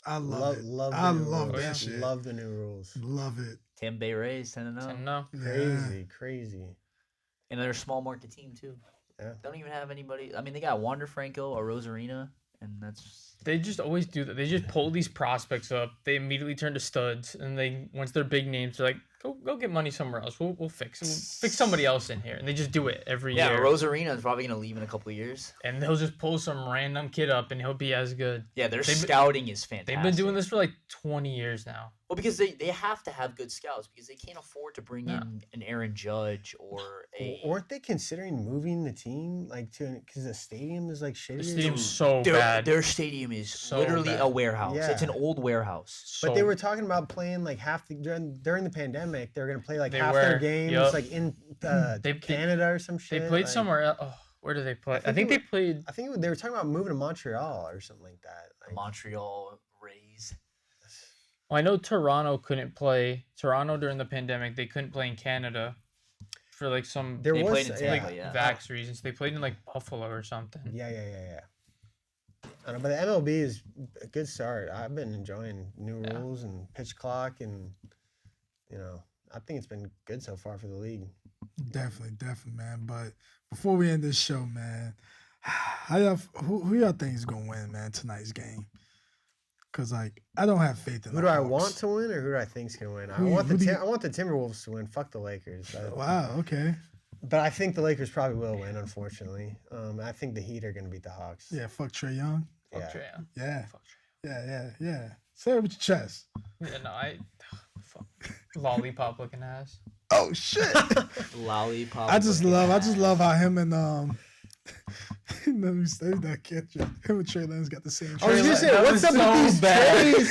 I love it. Love I the new love rules. that shit. Love the new rules. Love it. Tampa Bay Rays 10-0. No. Yeah. Crazy, crazy. And they're a small market team too. Yeah. Don't even have anybody. I mean, they got Wander Franco, a Rosarina, and that's They just always do that. They just pull these prospects up. They immediately turn to studs, and they once they're big names, they're like, go get money somewhere else. We'll fix somebody else in here, and they just do it every yeah. year. Rosarina is probably gonna leave in a couple of years. And they'll just pull some random kid up, and he'll be as good. Yeah, their They've been- scouting is fantastic. They've been doing this for like 20 years now. Well, because they have to have good scouts because they can't afford to bring Yeah. in an Aaron Judge or a. Weren't they considering moving the team like to because the stadium is like shitty? The or stadium's something? so bad. Their stadium is So literally bad. a warehouse. It's an Yeah. old warehouse. But they So- were talking about playing like half the during the pandemic. They were gonna play like They half were, their games yup. like in They- Canada or some shit. They played like- somewhere else. Oh, where did they play? I think think it they played. I think they were talking about moving to Montreal or something like that. The Like, Montreal Rays. Well, I know Toronto couldn't play. Toronto during the pandemic, they couldn't play in Canada for like some there They was played in yeah, Tampa, yeah. vax reasons. They played in like Buffalo or something. yeah. I don't know, but the MLB is a good start. I've been enjoying new Yeah. rules and pitch clock and I think it's been good so far for the league. Definitely, man. But before we end this show, man, who y'all think is gonna win, man, tonight's game? Cause like I don't have faith in. Who do I want to win, or who do I think's gonna win? I want the Timberwolves to win. Fuck the Lakers. Wow. Okay. But I think the Lakers probably will win. Unfortunately, I think the Heat are gonna beat the Hawks. Yeah. Fuck Trae Young. Fuck Trae Young. Yeah. Fuck Trae Young. Yeah. Say it with your chest. Yeah, no, fuck. Lollipop looking ass. Oh shit. Lollipop. I just love how him and let me say that catch you. Him and Trey Lance got the same. I was just saying, what's up with these trays?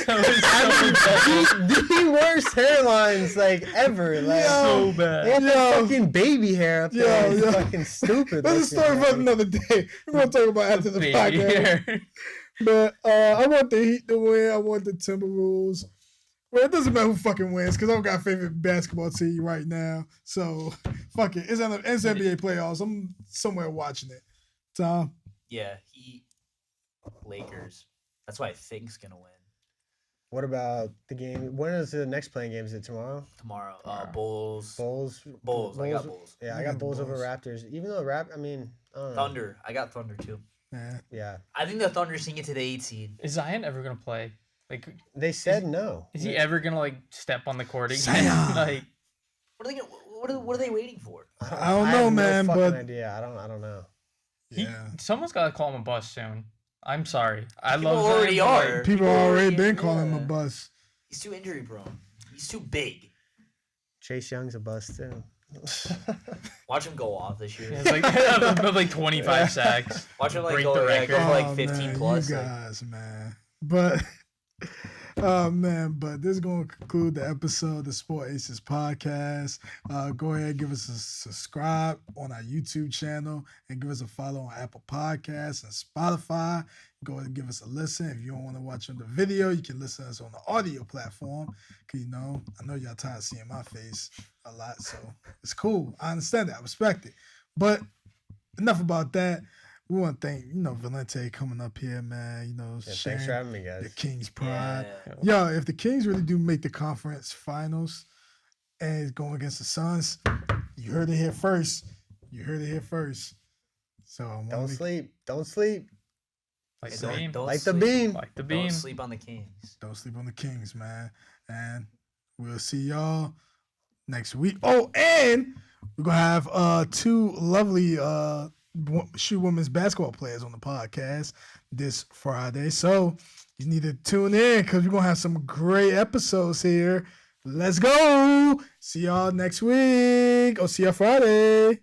The worst hairlines like ever. Like So bad. They have that fucking baby hair up there. It's fucking stupid. That's a story for another day. We're gonna talk about after the podcast. Hair. But I want the Heat to win. I want the Timberwolves. Well, it doesn't matter who fucking wins because I don't got a favorite basketball team right now. So fuck it. It's NBA playoffs. I'm somewhere watching it. Tom? Yeah, Heat, Lakers. That's why I think's gonna win What about the game? When is the next playing game? Is it tomorrow? tomorrow. Bulls. Bulls. I got Bulls. Yeah, I I got got the Bulls over Bulls. Raptors. Even though I don't know. Thunder. I got Thunder too. Yeah. I think the Thunder sink it to the 8 seed. Is Zion ever gonna play? Like, They said no. is he ever gonna like step on the court again? Zion. Like, What are they waiting for? I don't know, have man, no fucking but- idea. I don't know. someone's gotta call him a bust soon. I'm sorry. I People love already Zion, but, are. like, People already been calling him a Yeah. bust. He's too injury prone. He's too big. Chase Young's a bust too. Watch him go off this year. He has like 25 sacks. Watch him like break go, the go record. for like Oh, 15 man, plus. You like- guys, man. But oh man, but this is gonna conclude the episode of the Sport Aces podcast. Go ahead, give us a subscribe on our YouTube channel and give us a follow on Apple Podcasts and Spotify. Go ahead and give us a listen. If you don't want to watch on the video, you can listen to us on the audio platform. Cause I know y'all tired of seeing my face a lot, so it's cool. I understand that. I respect it. But enough about that. We want to thank, Valente coming up here, man. Yeah, Sharing thanks for having me, the guys. Kings pride. Yeah. Yo, if the Kings really do make the conference finals and it's going against the Suns, you heard it here first. So I want Don't to sleep. Don't sleep. Like the Don't- beam. don't Light the sleep- beam. Like the Don't beam. sleep on the Kings. don't sleep on the Kings, man. And we'll see y'all next week. Oh, and we're gonna have two lovely shoe women's basketball players on the podcast this Friday. So you need to tune in because we're gonna have some great episodes here. Let's go. See y'all next week. Or see y'all Friday.